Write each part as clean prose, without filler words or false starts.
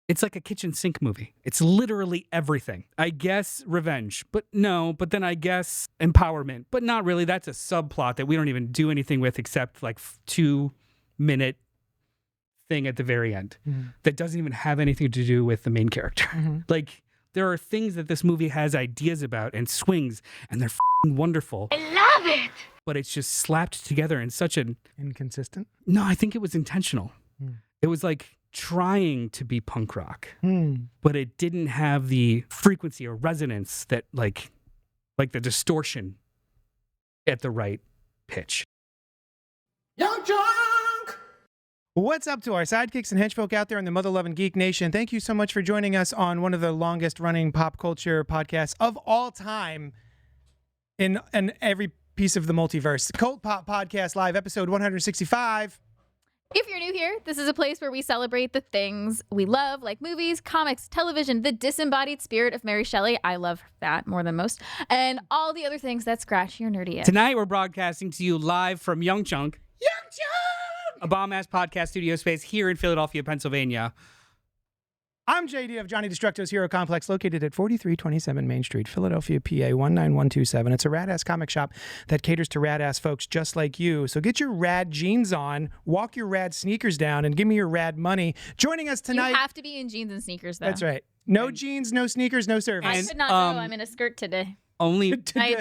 It's like a kitchen sink movie. It's literally everything. I guess revenge, but no. But then I guess empowerment, but not really. That's a subplot that we don't even do anything with except like 2-minute thing at the very end that doesn't even have anything to do with the main character. Like, there are things that this movie has ideas about and swings, and they're f***ing wonderful. I love it! But it's just slapped together in such an... Inconsistent? No, I think it was intentional. It was like trying to be punk rock, but it didn't have the frequency or resonance that like the distortion at the right pitch. Young Junk! What's up to our sidekicks and henchfolk out there in the mother-loving geek nation? Thank you so much for joining us on one of the longest-running pop culture podcasts of all time in every piece of the multiverse. CultPOP Podcast Live, episode 165. If you're new here, this is a place where we celebrate the things we love, like movies, comics, television, the disembodied spirit of Mary Shelley. I love that more than most. And all the other things that scratch your nerdy itch. Tonight, we're broadcasting to you live from Young Chunk, a bomb-ass podcast studio space here in Philadelphia, Pennsylvania. I'm JD of Johnny Destructo's Hero Complex, located at 4327 Main Street, Philadelphia, PA 19127. It's a rad-ass comic shop that caters to rad-ass folks just like you. So get your rad jeans on, walk your rad sneakers down, and give me your rad money. Joining us tonight... You have to be in jeans and sneakers, though. That's right. No jeans, no sneakers, no service. I could not know. I'm in a skirt today. Only Today.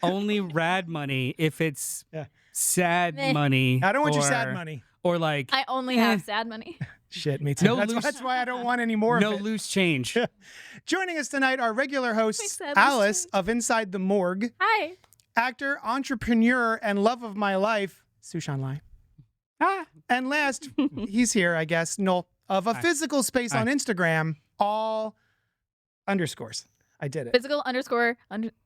only rad money if it's sad money. I don't want your sad money. Or like... I only have sad money. Shit, me too. No that's why I don't want any more of it. No loose change. Joining us tonight, our regular host, Alice of Inside the Morgue. Hi. Actor, entrepreneur, and love of my life, Sushan Lai. And last, he's here, I guess, Noel, of a physical space on Instagram, all underscores. I did it. Physical underscore,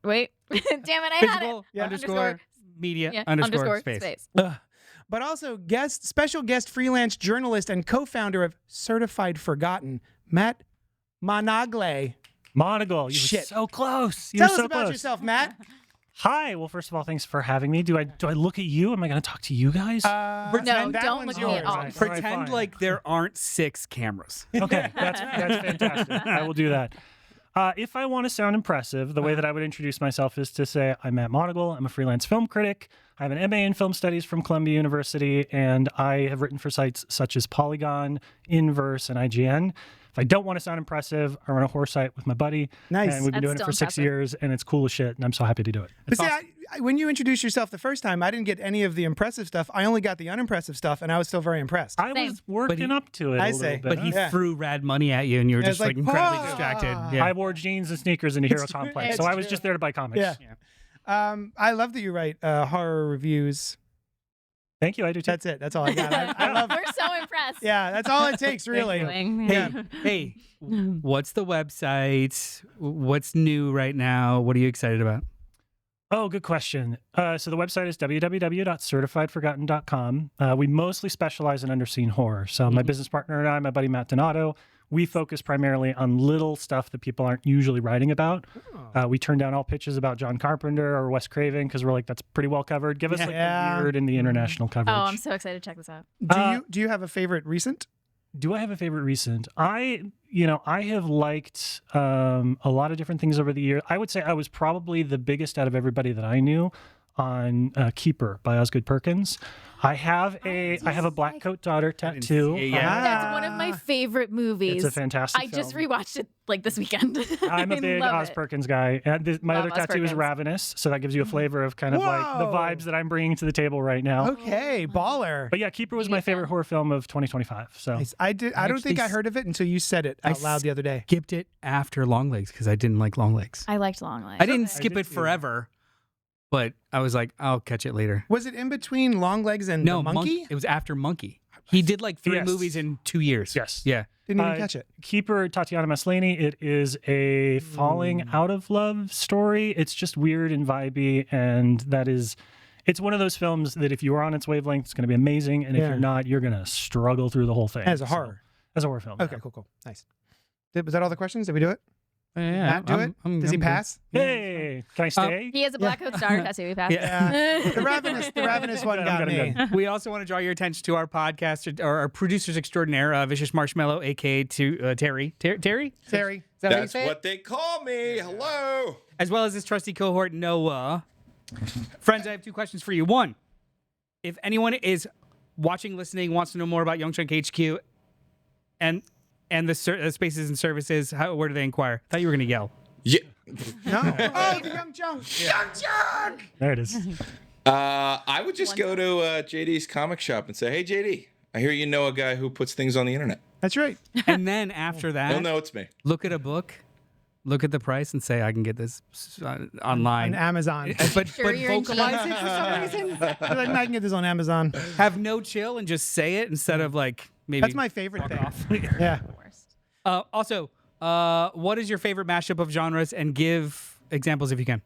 wait. Damn it, I had it. Underscore media underscore space. But also special guest freelance journalist and co-founder of Certified Forgotten, Matt Monagle. Monagle, you were so close. Tell us about yourself, Matt. Hi. Well, first of all, thanks for having me. Do I look at you? Am I going to talk to you guys? No, don't look at me at all. Right. Pretend like there aren't 6 cameras. Okay, that's fantastic. I will do that. If I want to sound impressive, the way that I would introduce myself is to say, I'm Matt Monagle. I'm a freelance film critic. I have an MA in film studies from Columbia University, and I have written for sites such as Polygon, Inverse, and IGN. If I don't want to sound impressive, I run a horror site with my buddy. Nice. And we've been doing it for 6 years, and it's cool as shit, and I'm so happy to do it. But see, when you introduced yourself the first time, I didn't get any of the impressive stuff. I only got the unimpressive stuff, and I was still very impressed. I was working up to it a little bit. But he threw rad money at you, and you were just like incredibly distracted. Yeah. I wore jeans and sneakers in a Hero Complex, so I was just there to buy comics. Yeah. I love that you write horror reviews. Thank you. I do too. That's it. That's all I got. I love. We're so impressed. Yeah, that's all it takes, really. Hey, what's the website? What's new right now? What are you excited about? Oh, good question. So the website is www.certifiedforgotten.com. We mostly specialize in underseen horror. So my business partner and I, my buddy Matt Donato, we focus primarily on little stuff that people aren't usually writing about. We turn down all pitches about John Carpenter or Wes Craven because we're like, that's pretty well covered. Give us like the weird and the international coverage. Oh, I'm so excited to check this out. Do you have a favorite recent? Do I have a favorite recent? I have liked a lot of different things over the years. I would say I was probably the biggest out of everybody that I knew on Keeper by Osgood Perkins. I have a Black Coat Daughter tattoo. That's one of my favorite movies. It's a fantastic film. I just rewatched it like this weekend. I'm a big Oz Perkins guy. And my other tattoo is Ravenous, so that gives you a flavor of kind of like the vibes that I'm bringing to the table right now. Okay, baller. But yeah, Keeper was my favorite horror film of 2025. So nice. I don't think I heard of it until you said it out loud the other day. Skipped it after Longlegs because I didn't like Longlegs. I liked Longlegs. I didn't skip it forever. But I was like, I'll catch it later. Was it in between Longlegs and the Monkey? It was after Monkey. He did like 3 movies in 2 years. Yes. Yeah. Didn't even catch it. Keeper, Tatiana Maslany. It is a falling out of love story. It's just weird and vibey, and it's one of those films that if you are on its wavelength, it's going to be amazing, and if you're not, you're going to struggle through the whole thing. As a horror. As a horror film. Okay, cool. Nice. Was that all the questions? Did we do it? Matt, do it? Does he I'm pass? Hey, can I stay? He has a black coat star tattoo. He passed. Yeah. The ravenous one got I'm me. good. We also want to draw your attention to our podcast, or our producers extraordinaire, Vicious Marshmallow, aka Terry. Terry? Is that how you That's say it? what they call me. Hello. As well as his trusty cohort, Noah. Friends, I have 2 questions for you. One, if anyone is watching, listening, wants to know more about Young Chunk HQ and the spaces and services, where do they inquire? I thought you were going to yell. Yeah. No? Oh, the young junk. Young junk! There it is. I would just go to JD's comic shop and say, "Hey, JD, I hear you know a guy who puts things on the internet." That's right. And then after He'll that, know it's me. look at a book, look at the price, and say, I can get this online. On Amazon. But Sure you're in vocalize it for some reason. Like, I can get this on Amazon. Have no chill and just say it instead of like maybe. That's my favorite thing. Yeah. Also, what is your favorite mashup of genres? And give examples if you can.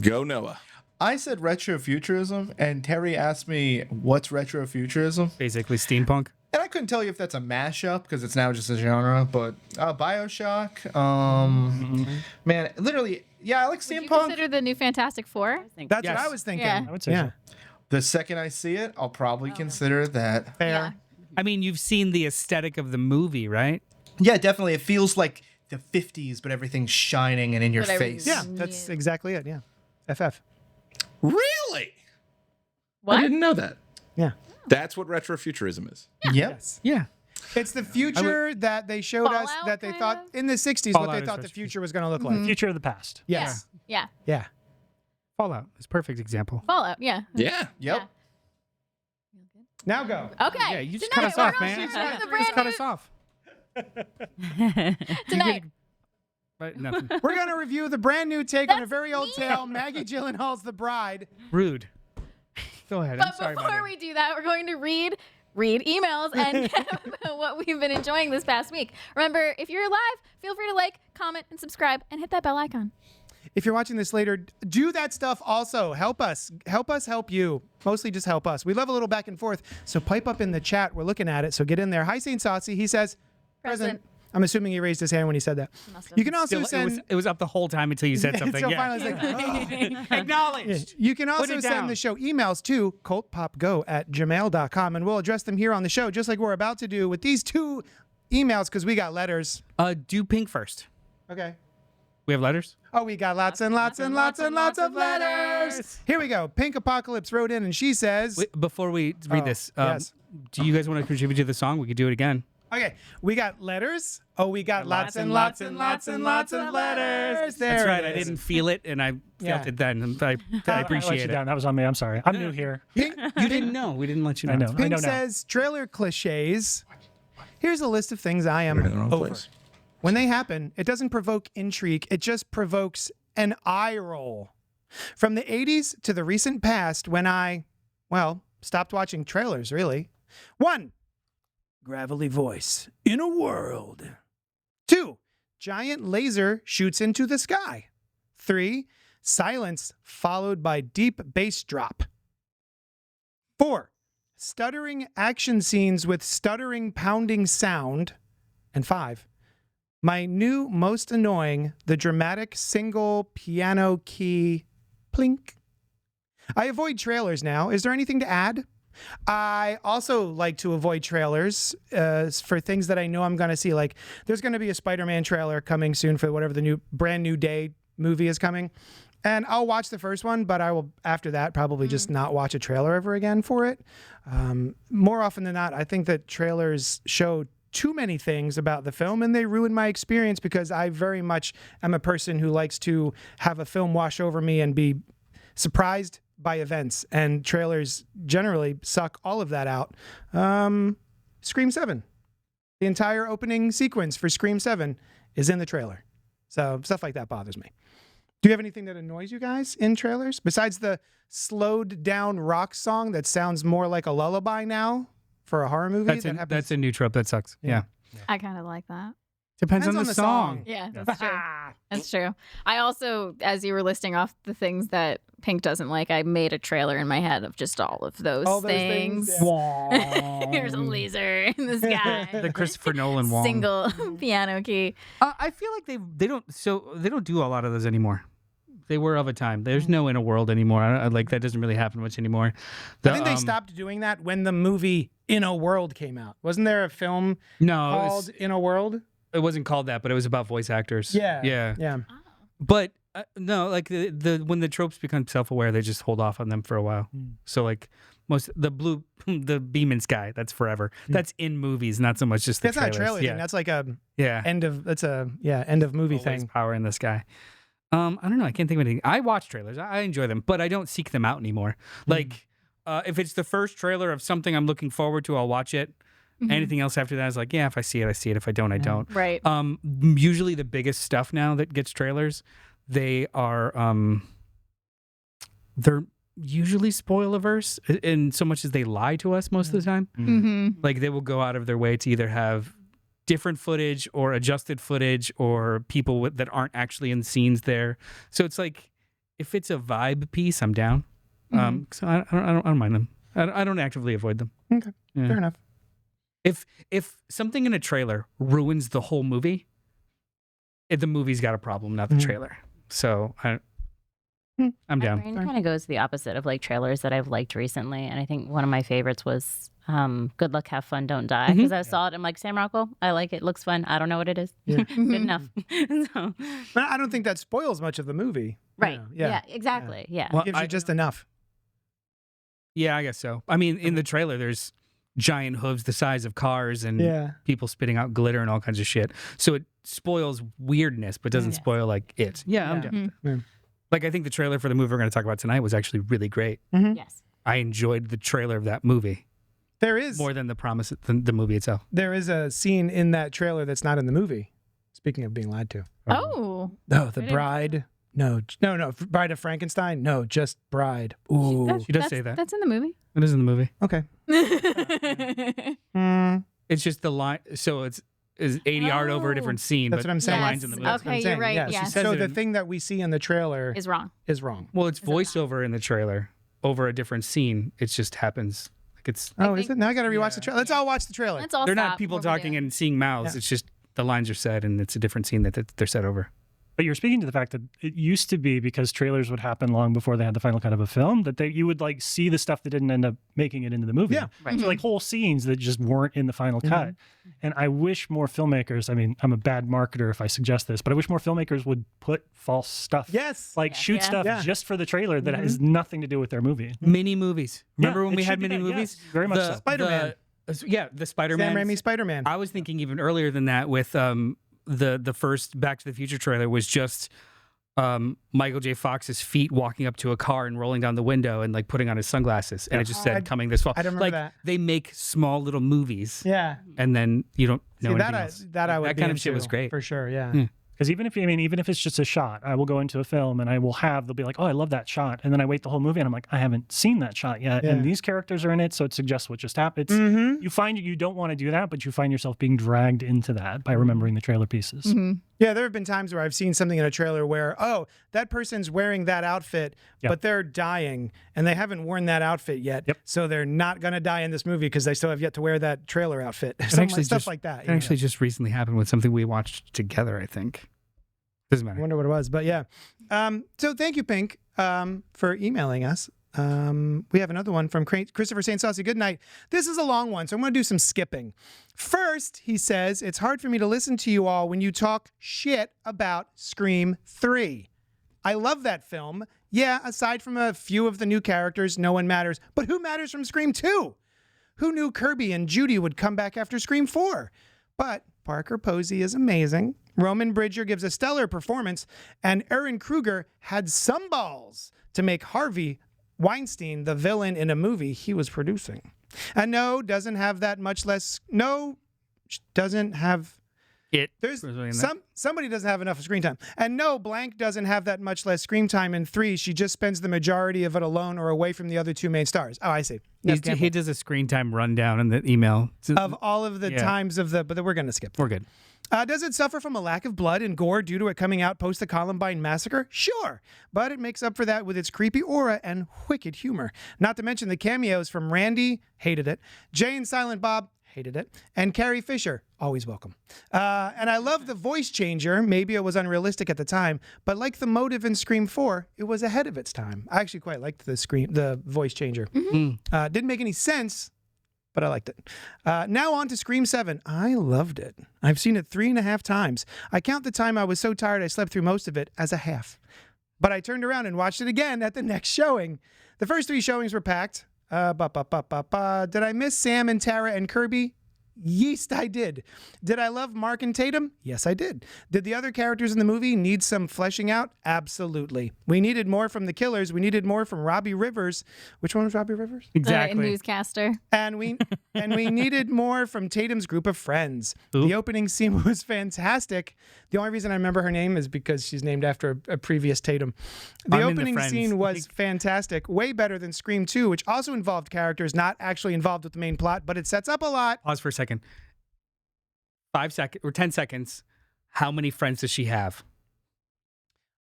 Go Noah. I said retrofuturism, and Terry asked me, what's retrofuturism? Basically, steampunk. And I couldn't tell you if that's a mashup, because it's now just a genre, but Bioshock, man, literally, yeah, I like Would you steampunk. consider the new Fantastic Four? That's Yes. what I was thinking. Yeah. I would say Yeah. so. The second I see it, I'll probably consider that. Fair. Yeah. I mean, you've seen the aesthetic of the movie, right? Yeah, definitely. It feels like the 50s, but everything's shining and in your But I face. Yeah, that's exactly it. Yeah. FF. Really? What? I didn't know that. Yeah. That's what retrofuturism is. Yep. Yeah. It's the future that they showed us Fallout, that they kind thought of? in the 60s Fallout what they is thought the first future was going to look like. Future of the past. Yes. Yeah. Yeah. Fallout is a perfect example. Fallout. Yeah. Yeah. Yep. Now go. Okay. Yeah, you just Tonight, cut us off, we're man. gonna start the Just brand cut new- us off. Tonight. But nothing. We're going to review the brand new take on a That's very old me. tale, Maggie Gyllenhaal's The Bride. Rude. Go ahead. I'm But sorry. before about we do that, we're going to read emails and what we've been enjoying this past week. Remember, if you're live, feel free to like, comment, and subscribe, and hit that bell icon. If you're watching this later, do that stuff also. Help us. Help us help you. Mostly just help us. We love a little back and forth. So pipe up in the chat. We're looking at it. So get in there. Hi, St. Saucy. He says, present. I'm assuming he raised his hand when he said that. Must have. You can also Still, send. it was up the whole time until you said something. So Yeah. finally it's like, Acknowledged. You can Put also it send down. the show emails to cultpopgo@gmail.com, and we'll address them here on the show, just like we're about to do with these 2 emails because we got letters. Do pink first. Okay. We have letters? Oh, we got lots and lots and lots and lots of letters. Here we go. Pink Apocalypse wrote in, and she says, Wait, before we read this, yes. do you guys want to contribute to the song? We could do it again. okay, we got letters. Oh, we got lots and lots and lots and lots of letters. There That's right. it I is. didn't feel it, and I Yeah. felt it then. And I I let appreciate you it. down. That was on me. I'm sorry. I'm new here. Pink, You didn't know. We didn't let you know. I know. Pink now. says, trailer cliches. Here's a list of things I am Put it in the wrong over. place. When they happen, it doesn't provoke intrigue. It just provokes an eye roll. From the 80s to the recent past when I, well, stopped watching trailers, really. 1. Gravelly voice in a world. 2. Giant laser shoots into the sky. 3. Silence followed by deep bass drop. 4. Stuttering action scenes with stuttering pounding sound. And 5. My new most annoying, the dramatic single piano key plink. I avoid trailers now. Is there anything to add? I also like to avoid trailers for things that I know I'm going to see. Like there's going to be a Spider-Man trailer coming soon for whatever the brand new day movie is coming. And I'll watch the first one, but I will, after that, probably just not watch a trailer ever again for it. More often than not, I think that trailers show too many things about the film and they ruin my experience because I very much am a person who likes to have a film wash over me and be surprised by events, and trailers generally suck all of that out. Scream 7. The entire opening sequence for Scream 7 is in the trailer. So stuff like that bothers me. Do you have anything that annoys you guys in trailers besides the slowed down rock song that sounds more like a lullaby now for a horror movie? That's a new trope that sucks. Yeah. I kind of like that. Depends on the song. Yeah, that's true. That's true. I also, as you were listing off the things that Pink doesn't like, I made a trailer in my head of just all of those things. Here's a laser in the sky. The Christopher Nolan wall. Single piano key. I feel like they don't do a lot of those anymore. They were of a time. There's no Inner World anymore. Like that doesn't really happen much anymore. I think they stopped doing that when the movie Inner World came out. Wasn't there a film called Inner World? It wasn't called that, but it was about voice actors. Yeah. But no, like the when the tropes become self-aware, they just hold off on them for a while. So like the beam in sky, that's forever. That's in movies, not so much just the That's not a trailer thing. That's like a end of movie Always thing. Power in the sky. I don't know. I can't think of anything. I watch trailers. I enjoy them, but I don't seek them out anymore. Like if it's the first trailer of something I'm looking forward to, I'll watch it. Anything else after that is like, yeah, if I see it, I see it. If I don't, I don't. Right. Usually the biggest stuff now that gets trailers, they are they're usually spoiler-verse in so much as they lie to us most of the time. Like they will go out of their way to either have different footage or adjusted footage or people that aren't actually in scenes there. So it's like if it's a vibe piece, I'm down. So I don't mind them. I don't actively avoid them. Okay, fair enough. If something in a trailer ruins the whole movie, the movie's got a problem, not the trailer. So I'm down. My brain kind of goes the opposite of like trailers that I've liked recently, and I think one of my favorites was "Good Luck, Have Fun, Don't Die" because I saw it. I'm like, Sam Rockwell, I like it. Looks fun. I don't know what it is. Good enough. So, I don't think that spoils much of the movie. right? Yeah. Exactly. Yeah. Well, It gives you just enough. Yeah, I guess so. I mean, in the trailer, there's giant hooves the size of cars and people spitting out glitter and all kinds of shit. So it spoils weirdness, but doesn't spoil like it. Yeah, I'm down. Yeah. Like I think the trailer for the movie we're going to talk about tonight was actually really great. Yes. I enjoyed the trailer of that movie There is more than the movie itself. There is a scene in that trailer that's not in the movie. Speaking of being lied to. Oh. No, the bride. No, Bride of Frankenstein. No, just Bride. Ooh. She does say that. That's in the movie. It is in the movie. Okay. It's just the line. So it's 80 art over a different scene. That's but what I'm saying. The lines in the movie. That's what I'm Okay, saying. you're right. Yeah. Yes. says So it the in- thing that we see in the trailer Is wrong. is wrong. Well, it's voiceover in the trailer over a different scene. It just happens. Like it's. Oh, is it? Now I got to rewatch the trailer. Let's all watch the trailer. Let's all They're not stop people what we're talking doing. and seeing mouths. Yeah. It's just the lines are said and it's a different scene that they're said over. But you're speaking to the fact that it used to be, because trailers would happen long before they had the final cut of a film, that you would like see the stuff that didn't end up making it into the movie. Yeah. Right. So like whole scenes that just weren't in the final cut. And I wish more filmmakers, I mean, I'm a bad marketer if I suggest this, but I wish more filmmakers would put false stuff. Yes. Like shoot stuff Yeah. just for the trailer that has nothing to do with their movie. Mini movies. Remember when it we should had be mini that, movies? yes, very much so. Spider-Man. The Spider-Man. Sam Raimi Spider-Man. I was thinking even earlier than that with the first Back to the Future trailer was just Michael J. Fox's feet walking up to a car and rolling down the window and like putting on his sunglasses, and it just said coming this fall. I don't remember like that. they make small little movies, Yeah. and then you don't know See, anything else. that I would that be kind of shit into, was great. for sure. Yeah. Because even if it's just a shot, I will go into a film and they'll be like, oh, I love that shot. And then I wait the whole movie and I'm like, I haven't seen that shot yet. Yeah. And these characters are in it. So it suggests what just happened. You find you don't want to do that, but you find yourself being dragged into that by remembering the trailer pieces. Yeah, there have been times where I've seen something in a trailer where, oh, that person's wearing that outfit, but they're dying and they haven't worn that outfit yet. Yep. So they're not going to die in this movie because they still have yet to wear that trailer outfit. Stuff like that. It actually just recently happened with something we watched together, I think. Doesn't I matter. wonder what it was, but yeah. So thank you, Pink, for emailing us. We have another one from Christopher St. Saucy. Good night. This is a long one, so I'm going to do some skipping. First, he says, it's hard for me to listen to you all when you talk shit about Scream 3. I love that film. Yeah, aside from a few of the new characters, no one matters. But who matters from Scream 2? Who knew Kirby and Judy would come back after Scream 4? But Parker Posey is amazing. Roman Bridger gives a stellar performance, and Aaron Kruger had some balls to make Harvey Weinstein the villain in a movie he was producing. And doesn't have There's was really in that. somebody doesn't have enough screen time. And no, Blank doesn't have that much less screen time in 3. She just spends the majority of it alone or away from the other 2 main stars. Oh, I see. He does a screen time rundown in the email. Of all of the times of the, but we're going to skip that. We're good. Does it suffer from a lack of blood and gore due to it coming out post the Columbine massacre? Sure, but it makes up for that with its creepy aura and wicked humor. Not to mention the cameos from Randy, hated it, Jay and Silent Bob, hated it, and Carrie Fisher, always welcome. And I love the voice changer. Maybe it was unrealistic at the time, but like the motive in Scream 4, it was ahead of its time. I actually quite liked the voice changer. Didn't make any sense, but I liked it. Now on to Scream 7. I loved it. I've seen it 3.5 times. I count the time I was so tired I slept through most of it as a half. But I turned around and watched it again at the next showing. The first 3 showings were packed. Did I miss Sam and Tara and Kirby? Yes, I did. Did I love Mark and Tatum? Yes, I did. Did the other characters in the movie need some fleshing out? Absolutely. We needed more from the killers. We needed more from Robbie Rivers. Which one was Robbie Rivers? Exactly. Newscaster. And we needed more from Tatum's group of friends. The opening scene was fantastic. The only reason I remember her name is because she's named after a previous Tatum. The opening scene was fantastic. Way better than Scream 2, which also involved characters not actually involved with the main plot, but it sets up a lot. Pause for a second. 5 seconds or 10 seconds. How many friends does she have?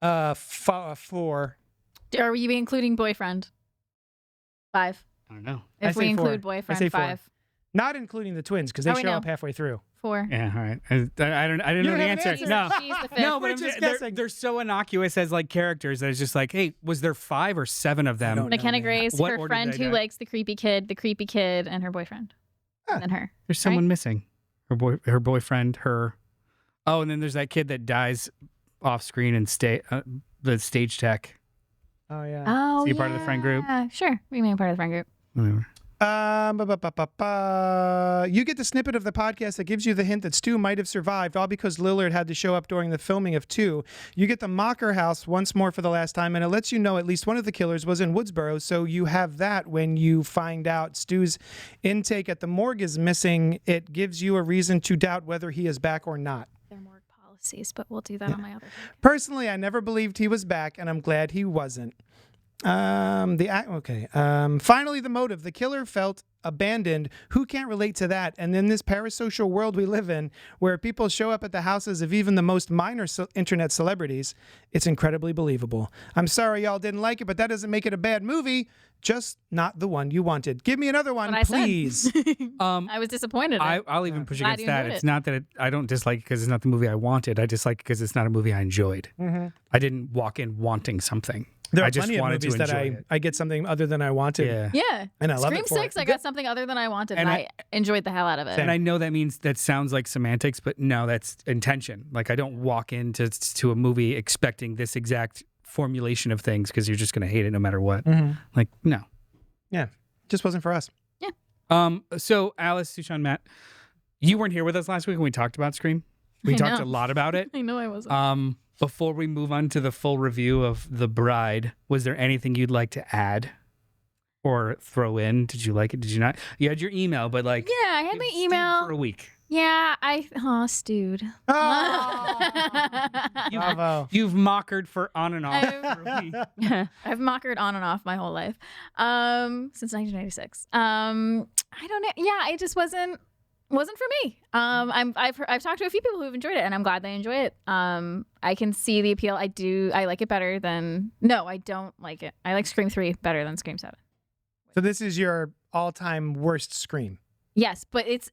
4. Are we including boyfriend? 5. I don't know. If we include boyfriend, 5. Not including the twins, because they show up halfway through. 4. Yeah, all right. I didn't know the answer. No, She's the 5th. no, but We're just guessing. they're so innocuous as like characters that it's just like, hey, was there 5 or 7 of them? McKenna Grace, What her order friend did they who die? likes the creepy kid, and her boyfriend. And then her. There's someone missing. Her boyfriend, her. Oh, and then there's that kid that dies off screen and the stage tech. Oh, yeah. Oh, So you're part of the friend group? Yeah, sure. We may be part of the friend group. Whatever. You get the snippet of the podcast that gives you the hint that Stu might have survived, all because Lillard had to show up during the filming of 2. You get the Mocker house once more for the last time, and it lets you know at least one of the killers was in Woodsboro, so you have that when you find out Stu's intake at the morgue is missing. It gives you a reason to doubt whether he is back or not. They're morgue policies, but we'll do that on my other thing. Personally, I never believed he was back, and I'm glad he wasn't. Finally, the motive. The killer felt abandoned. Who can't relate to that? And in this parasocial world we live in, where people show up at the houses of even the most minor internet celebrities, it's incredibly believable. I'm sorry y'all didn't like it, but that doesn't make it a bad movie. Just not the one you wanted. Give me another one, please. I was disappointed. I'll even push Glad against you that. enjoyed It's it. not that I don't dislike it because it's not the movie I wanted. I dislike it because it's not a movie I enjoyed. I didn't walk in wanting something. There are I just plenty of wanted movies to that enjoy it. I get something other than I wanted. Yeah. Yeah. And I love Scream it for 6, it. I got something other than I wanted, and And I enjoyed the hell out of it. And I know that means that sounds like semantics, but no, that's intention. Like I don't walk into a movie expecting this exact formulation of things because you're just going to hate it no matter what. Like, no. Yeah. Just wasn't for us. So Alice, Sushan, Matt, you weren't here with us last week when we talked about Scream. We I talked know. a lot about it. I know I wasn't. Before we move on to the full review of The Bride, was there anything you'd like to add or throw in? Did you like it? Did you not? You had your email, but like, Yeah, I had it my stewed ame for a week. Yeah, stewed. Bravo. You've mockered for on and off for a week. I've mockered on and off my whole life since 1996. I don't know. Yeah, it just wasn't for me. I've talked to a few people who've enjoyed it, and I'm glad they enjoy it. I can see the appeal. I like it better than. No, I don't like it. I like Scream 3 better than Scream 7. So this is your all-time worst Scream. Yes, but it's.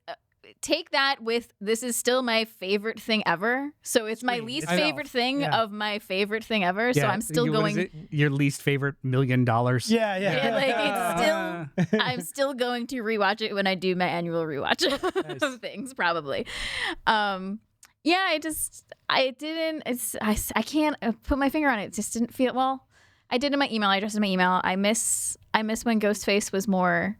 Take that with this is still my favorite thing ever. So it's my Scream least itself. favorite thing Yeah. of my favorite thing ever. So Yeah, I'm still what is going. it? Your least favorite $1 million? Yeah. Yeah, like it's still. I'm still going to rewatch it when I do my annual rewatch of things, probably. Yeah, I can't put my finger on it. It just didn't feel well. I did in my email. I addressed in my email. I miss when Ghostface was more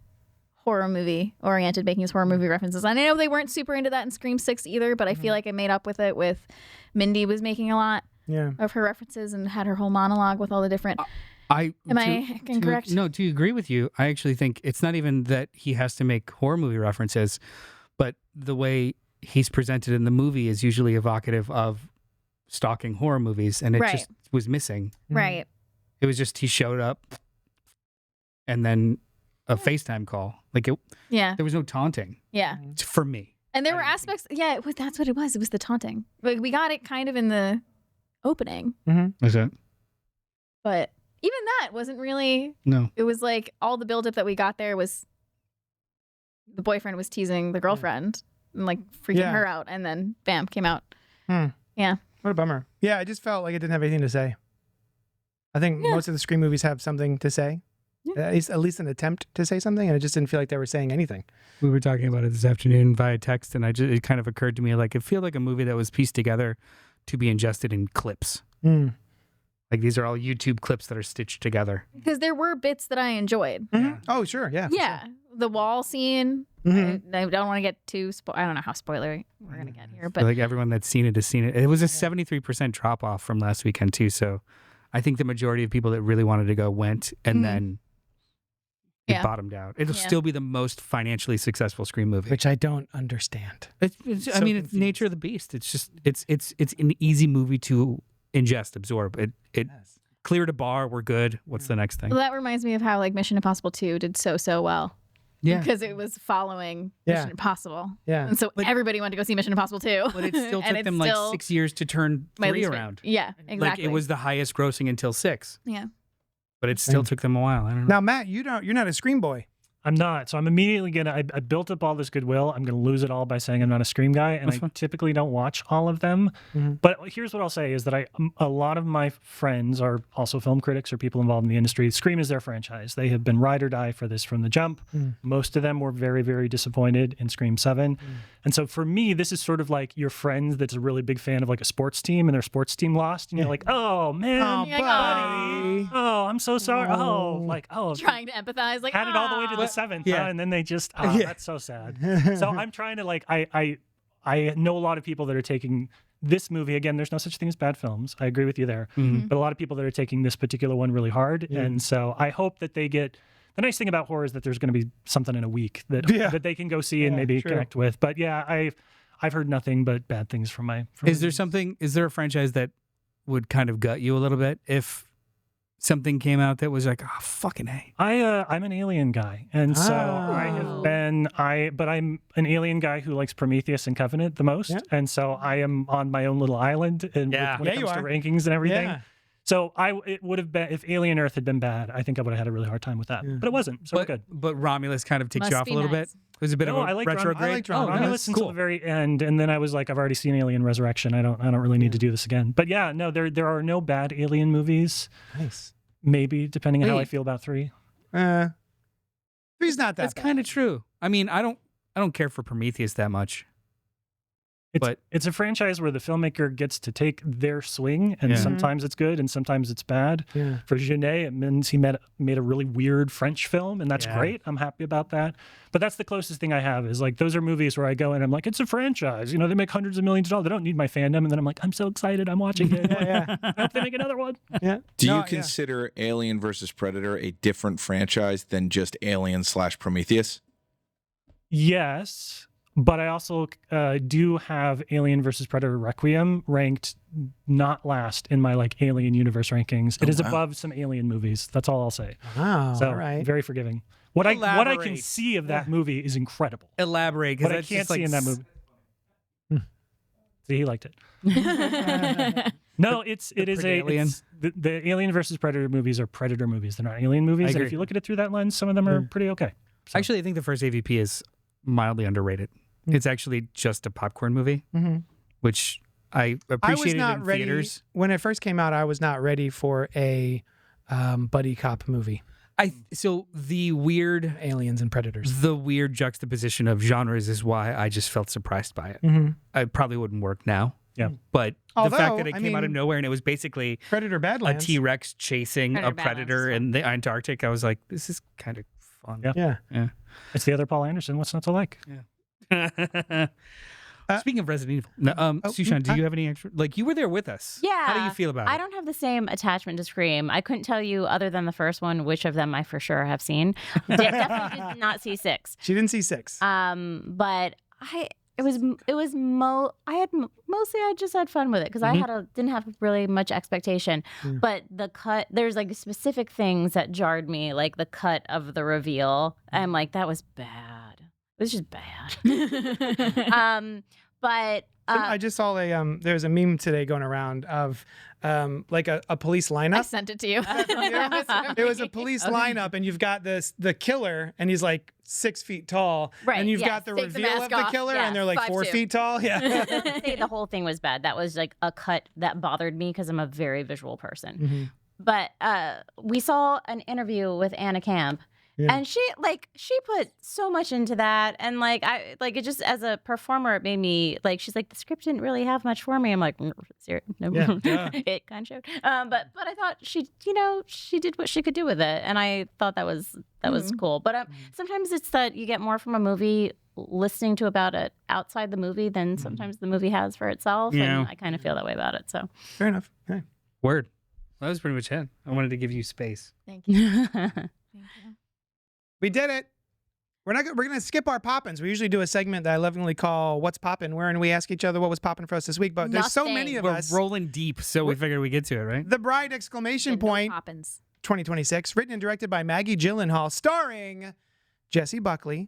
horror movie oriented, making his horror movie references. And I know they weren't super into that in Scream 6 either, but I feel like I made up with it with Mindy was making a lot of her references and had her whole monologue with all the different. Am I incorrect? No, to agree with you, I actually think it's not even that he has to make horror movie references, but the way he's presented in the movie is usually evocative of stalking horror movies, and it Right. just was missing. Right. It was just he showed up and then a FaceTime call. Like Yeah. there was no taunting Yeah. for me. And there were aspects. Yeah, that's what it was. It was the taunting. Like we got it kind of in the opening, Was that? but even that wasn't really. No. It was like all the buildup that we got there was the boyfriend was teasing the girlfriend and like freaking Yeah. her out, and then bam, came out. Yeah. What a bummer. Yeah, I just felt like it didn't have anything to say. I think most of the Scream movies have something to say. Yeah. At least an attempt to say something, and it just didn't feel like they were saying anything. We were talking about it this afternoon via text, and it kind of occurred to me like it felt like a movie that was pieced together to be ingested in clips. Like these are all YouTube clips that are stitched together. Because there were bits that I enjoyed. Oh, sure. Yeah. for Yeah. The wall scene. I don't want to get too. I don't know how spoilery we're gonna get here, but Like everyone that's seen it has seen it. It was a 73% drop off from last weekend too. So I think the majority of people that really wanted to go went, and then it Yeah. bottomed out. It'll Yeah. still be the most financially successful Scream movie. Which I don't understand. I so mean, it's confused. nature of the beast. It's just it's an easy movie to ingest, absorb. It cleared a bar. We're good. What's the next thing? well, that reminds me of how like Mission Impossible 2 did so well. Yeah. Because it was following Yeah. Mission Impossible. Yeah. And so But- everybody wanted to go see Mission Impossible 2. But it still And took it's them like still 6 years to turn my 3 least around. favorite. Yeah, exactly. Like it was the highest grossing until 6, Yeah. but it still took them a while. I don't know. Now, Matt, you're not a Scream boy. I'm not. So I'm immediately going to, I built up all this goodwill. I'm going to lose it all by saying I'm not a Scream guy. And That's I fine. typically don't watch all of them. But here's what I'll say is that a lot of my friends are also film critics or people involved in the industry. Scream is their franchise. They have been ride or die for this from the jump. Most of them were very, very disappointed in Scream 7. And so for me, this is sort of like your friend that's a really big fan of like a sports team and their sports team lost. And you're like, oh, man. You're like, "Aw." Oh, I'm so sorry. Trying to empathize, like had it all the way to the "Ah." 7th, Yeah. huh? And then they just, Yeah. that's so sad. So I'm trying to like, I know a lot of people that are taking this movie, again, there's no such thing as bad films. I agree with you there. But a lot of people that are taking this particular one really hard. And so I hope that they get, the nice thing about horror is that there's going to be something in a week that that they can go see and maybe true. connect with. But yeah, I've heard nothing but bad things from my Is there a franchise that would kind of gut you a little bit if something came out that was like, oh, fucking A? I'm an Alien guy, and so I have been but I'm an Alien guy who likes Prometheus and Covenant the most, and so I am on my own little island and when it you comes to are. rankings and everything. Yeah. So it would have been, if Alien Earth had been bad, I think I would have had a really hard time with that. But it wasn't, so we're good. But Romulus kind of ticks Must you off be a little nice. bit. It was a bit No, of I a liked retrograde. I liked Oh, Romulus. that's until cool. the very end, and then I was like, I've already seen Alien Resurrection. I don't really need to do this again. But yeah, no, there are no bad Alien movies. Nice. Maybe depending on how Wait. I feel about 3. Three's not that That's bad. kind of true. I mean, I don't care for Prometheus that much. It's a franchise where the filmmaker gets to take their swing, and Yeah. sometimes it's good and sometimes it's bad. Yeah. For Genet, it means he made a really weird French film, and that's great. I'm happy about that. But that's the closest thing I have is like those are movies where I go and I'm like, it's a franchise. You know, they make hundreds of millions of dollars. They don't need my fandom. And then I'm like, I'm so excited. I'm watching it. Yeah. I hope they make another one. Yeah. Do No, you yeah. consider Alien versus Predator a different franchise than just Alien/Prometheus? Yes. But I also do have Alien versus Predator Requiem ranked not last in my like Alien universe rankings. It is above some Alien movies. That's all I'll say. Wow. So all right. very forgiving. What I can Elaborate. see of that movie is incredible. Elaborate, because What I can't see in that movie. See, he liked it. No, it is Alien. the Alien versus Predator movies are Predator movies. They're not Alien movies. And agree. if you look at it through that lens, some of them are pretty okay. So, Actually, I think the first AVP is mildly underrated. It's actually just a popcorn movie, which I I was appreciated not in ready theaters. when it first came out. I was not ready for a buddy cop movie. So the weird Aliens and Predators. juxtaposition of genres is why I just felt surprised by it. I probably wouldn't work now. Yeah. But Although, the fact that it I came out of mean, nowhere and it was basically Predator a Badlands. T-Rex chasing Predator a predator Badlands in the Antarctic, I was like, this is kind of fun. Yeah. Yeah. it's the other Paul Anderson. What's not to like? Speaking of Resident Evil, no, Sushan, do you have any extra? Like, you were there with us. Yeah. How do you feel about it? I don't have the same attachment to Scream. I couldn't tell you, other than the first one, which of them I for sure have seen. Definitely did not see 6. She didn't see 6. But I just had fun with it because didn't have really much expectation. But the cut, there's like specific things that jarred me, like the cut of the reveal. I'm like, that was bad. It was just bad. But I just saw there's a meme today going around of like a police lineup. I sent it to you. It was a police lineup, and you've got the killer, and he's like 6 feet tall, Right, and you've yes. got the Take the reveal of mask the off. killer, Yeah, and they're like 4 5'2". feet tall. Yeah. say the whole thing was bad. That was like a cut that bothered me because I'm a very visual person. But we saw an interview with Anna Camp. Yeah. And she put so much into that, and it just as a performer it made me like, she's like, the script didn't really have much for me. I'm like, serious? No, Yeah. It kind of showed. But I thought she did what she could do with it, and I thought that was cool. But sometimes it's that you get more from a movie listening to about it outside the movie than sometimes the movie has for itself. Yeah. And I kind of feel that way about it. So Fair enough. Hey. Word. That was pretty much it. I wanted to give you space. Thank you. Thank you. We did it. We're gonna skip our poppins. We usually do a segment that I lovingly call "What's Poppin'," wherein we ask each other what was poppin' for us this week. But there's so Nothing. many of We're us. rolling deep, so we figured we'd get to it, right? The Bride! Exclamation And no point. Poppins. 2026, written and directed by Maggie Gyllenhaal, starring Jesse Buckley,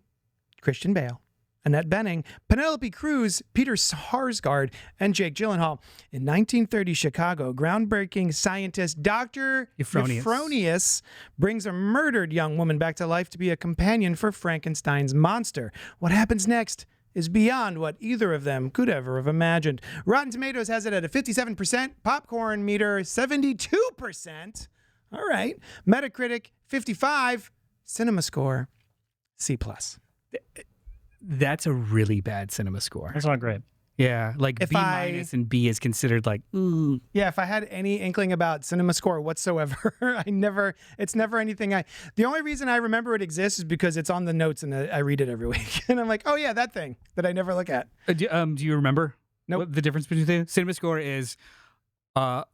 Christian Bale, Annette Bening, Penelope Cruz, Peter Sarsgaard, and Jake Gyllenhaal. In 1930 Chicago, groundbreaking scientist Dr. Euphronius brings a murdered young woman back to life to be a companion for Frankenstein's monster. What happens next is beyond what either of them could ever have imagined. Rotten Tomatoes has it at a 57%, popcorn meter 72%. All right. Metacritic 55, cinema score C+. That's a really bad cinema score. That's not great. Yeah, like If B minus and B is considered like, ooh. Yeah, if I had any inkling about cinema score whatsoever, it's never anything the only reason I remember it exists is because it's on the notes and I read it every week. And I'm like, oh yeah, that thing that I never look at. Do you remember Nope. the difference between the two? Cinema score is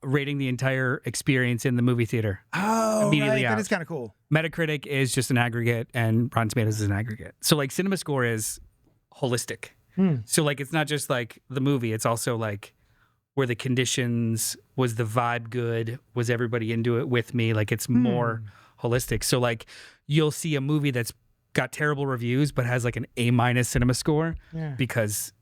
rating the entire experience in the movie theater. Oh, Immediately right. out. That is kind of cool. Metacritic is just an aggregate, and Rotten Tomatoes is an aggregate. So like cinema score is holistic. So like it's not just like the movie, it's also like were the conditions, was the vibe good, was everybody into it with me? Like it's more holistic. So like you'll see a movie that's got terrible reviews but has like an A- cinema score because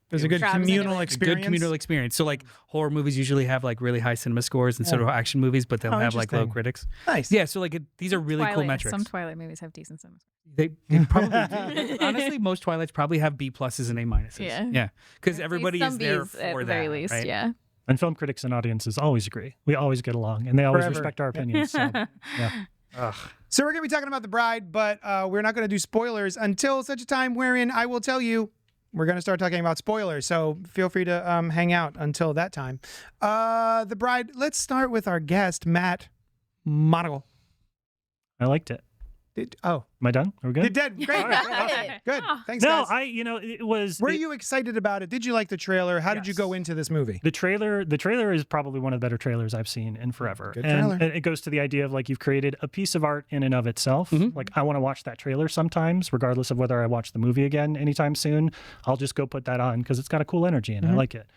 There's a good Crowd was communal into it. experience. good communal experience. So like horror movies usually have like really high cinema scores, and so do action movies, but they'll have like low interesting. critics. Nice. Yeah, so like these are really cool Twilight. metrics. Some Twilight movies have decent cinema. They probably do. Honestly, most Twilights probably have B pluses and A minuses. Yeah. Because everybody Some is there Bs for at the that, very least. right? Yeah. And film critics and audiences always agree. We always get along, and they always Forever. respect our opinions. So, yeah. So we're going to be talking about The Bride, but we're not going to do spoilers until such a time wherein I will tell you we're going to start talking about spoilers. So feel free to hang out until that time. The Bride, let's start with our guest, Matt Monagle. I liked it. Am I done? Are we good? You did. Great. Good. Thanks, No, guys. it was. Were you excited about it? Did you like the trailer? How did you Yes. go into this movie? The trailer is probably one of the better trailers I've seen in forever. Good and, trailer. and it goes to the idea of like you've created a piece of art in and of itself. Like I want to watch that trailer sometimes, regardless of whether I watch the movie again anytime soon. I'll just go put that on because it's got a cool energy and I like it.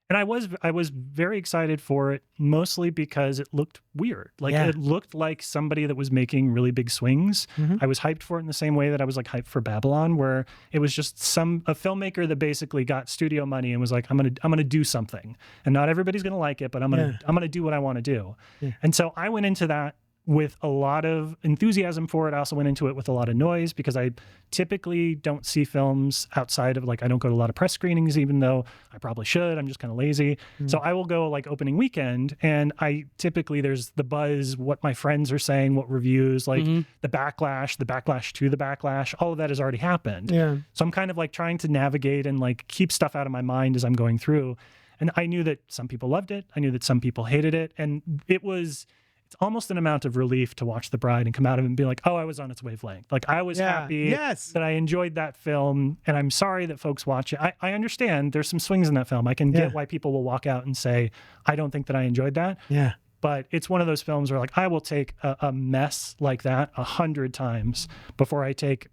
And I was very excited for it, mostly because it looked weird. Like it looked like somebody that was making really big swings. I was hyped for it in the same way that I was like hyped for Babylon, where it was just a filmmaker that basically got studio money and was like, I'm gonna do something, and not everybody's gonna like it, but I'm gonna do what I want to do. And so I went into that with a lot of enthusiasm for it. I also went into it with a lot of noise because I typically don't see films outside of like, I don't go to a lot of press screenings, even though I probably should. I'm just kind of lazy. So I will go like opening weekend, and I typically, there's the buzz, what my friends are saying, what reviews, like the backlash to the backlash, all of that has already happened. Yeah. So I'm kind of like trying to navigate and like keep stuff out of my mind as I'm going through. And I knew that some people loved it. I knew that some people hated it. And it's almost an amount of relief to watch The Bride and come out of it and be like, oh, I was on its wavelength. Like I was happy that I enjoyed that film, and I'm sorry that folks watch it. I understand there's some swings in that film. I can get why people will walk out and say, I don't think that I enjoyed that. Yeah. But it's one of those films where like I will take a mess like that 100 times before I take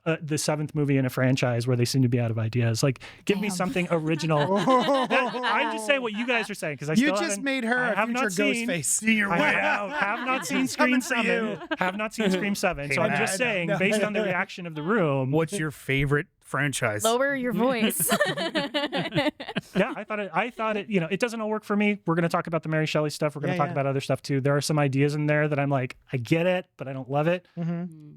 the 7th movie in a franchise where they seem to be out of ideas. Like, give me something original. I'm just saying what you guys are saying because I You still just haven't- made her I a have future not seen- Ghostface. See your I way have not seen Scream 7. Have not seen Scream 7. So I'm just saying, based on the reaction of the room. What's your favorite franchise? Lower your voice. Yeah, I thought it, it doesn't all work for me. We're going to talk about the Mary Shelley stuff. We're going to talk about other stuff too. There are some ideas in there that I'm like, I get it, but I don't love it.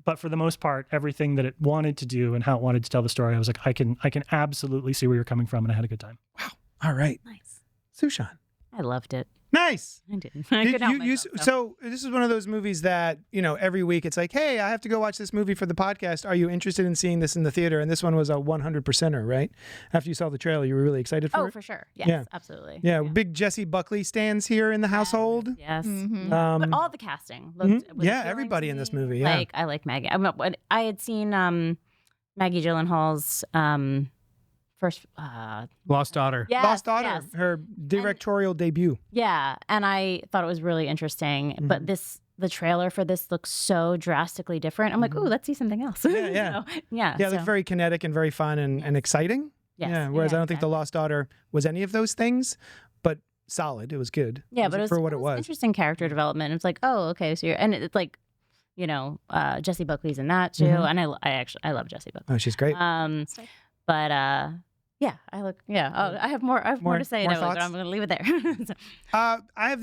But for the most part, everything that it wanted to do and how it wanted to tell the story, I was like, I can absolutely see where you're coming from, and I had a good time. Wow. All right. Nice. Sushan. I loved it. Nice. I did. I could help myself, so. So this is one of those movies that, every week it's like, hey, I have to go watch this movie for the podcast. Are you interested in seeing this in the theater? And this one was a 100%er, right? After you saw the trailer, you were really excited for it? Oh, for sure. Yes, Yeah. absolutely. Yeah, big Jesse Buckley stands here in the household. Yes. Mhm. But all the casting looked was Yeah, appealing everybody to in this me. movie, yeah. Like, I like Maggie. I had seen Maggie Gyllenhaal's first. Lost Daughter. Yes, Lost Daughter, yes. her directorial debut. Yeah, and I thought it was really interesting. But the trailer for this looks so drastically different. I'm like, ooh, let's see something else. Yeah, yeah. So, yeah. Yeah, so, like very kinetic and very fun and exciting. yes, Yeah, whereas I don't think The exactly. Lost Daughter was any of those things, but solid. It was good. Yeah, but it was, for what it was. interesting character development. It's like, oh, okay, so and it's like, Jessie Buckley's in that too, and I love Jessie Buckley. Oh, she's great. But yeah, I have more More- to say more though, thoughts? but I'm going to leave it there. So, I have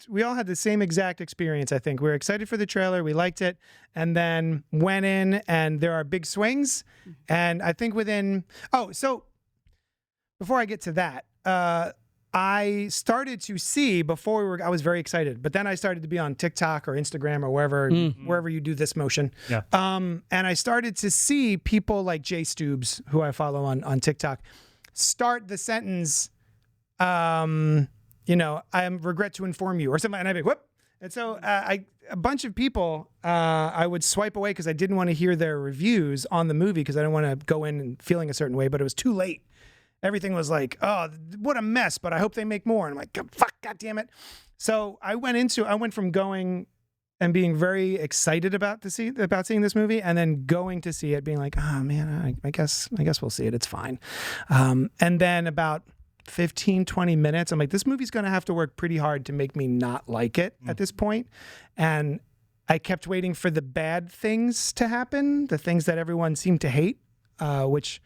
we all had the same exact experience, I think. We were excited for the trailer. We liked it. And then went in and there are big swings. And I think so before I get to that, I started to see I was very excited, but then I started to be on TikTok or Instagram or wherever you do this motion. Yeah. And I started to see people like Jay Stoobs, who I follow on TikTok, start the sentence, I regret to inform you or something. And I'd be, whoop. And so a bunch of people, I would swipe away because I didn't want to hear their reviews on the movie because I didn't want to go in and feeling a certain way, but it was too late. Everything was like, oh, what a mess, but I hope they make more. And I'm like, fuck, God damn it. So I went from going and being very excited about seeing this movie and then going to see it being like, oh man, I guess we'll see it. It's fine. And then about 15, 20 minutes, I'm like, this movie's going to have to work pretty hard to make me not like it at this point. And I kept waiting for the bad things to happen, the things that everyone seemed to hate, which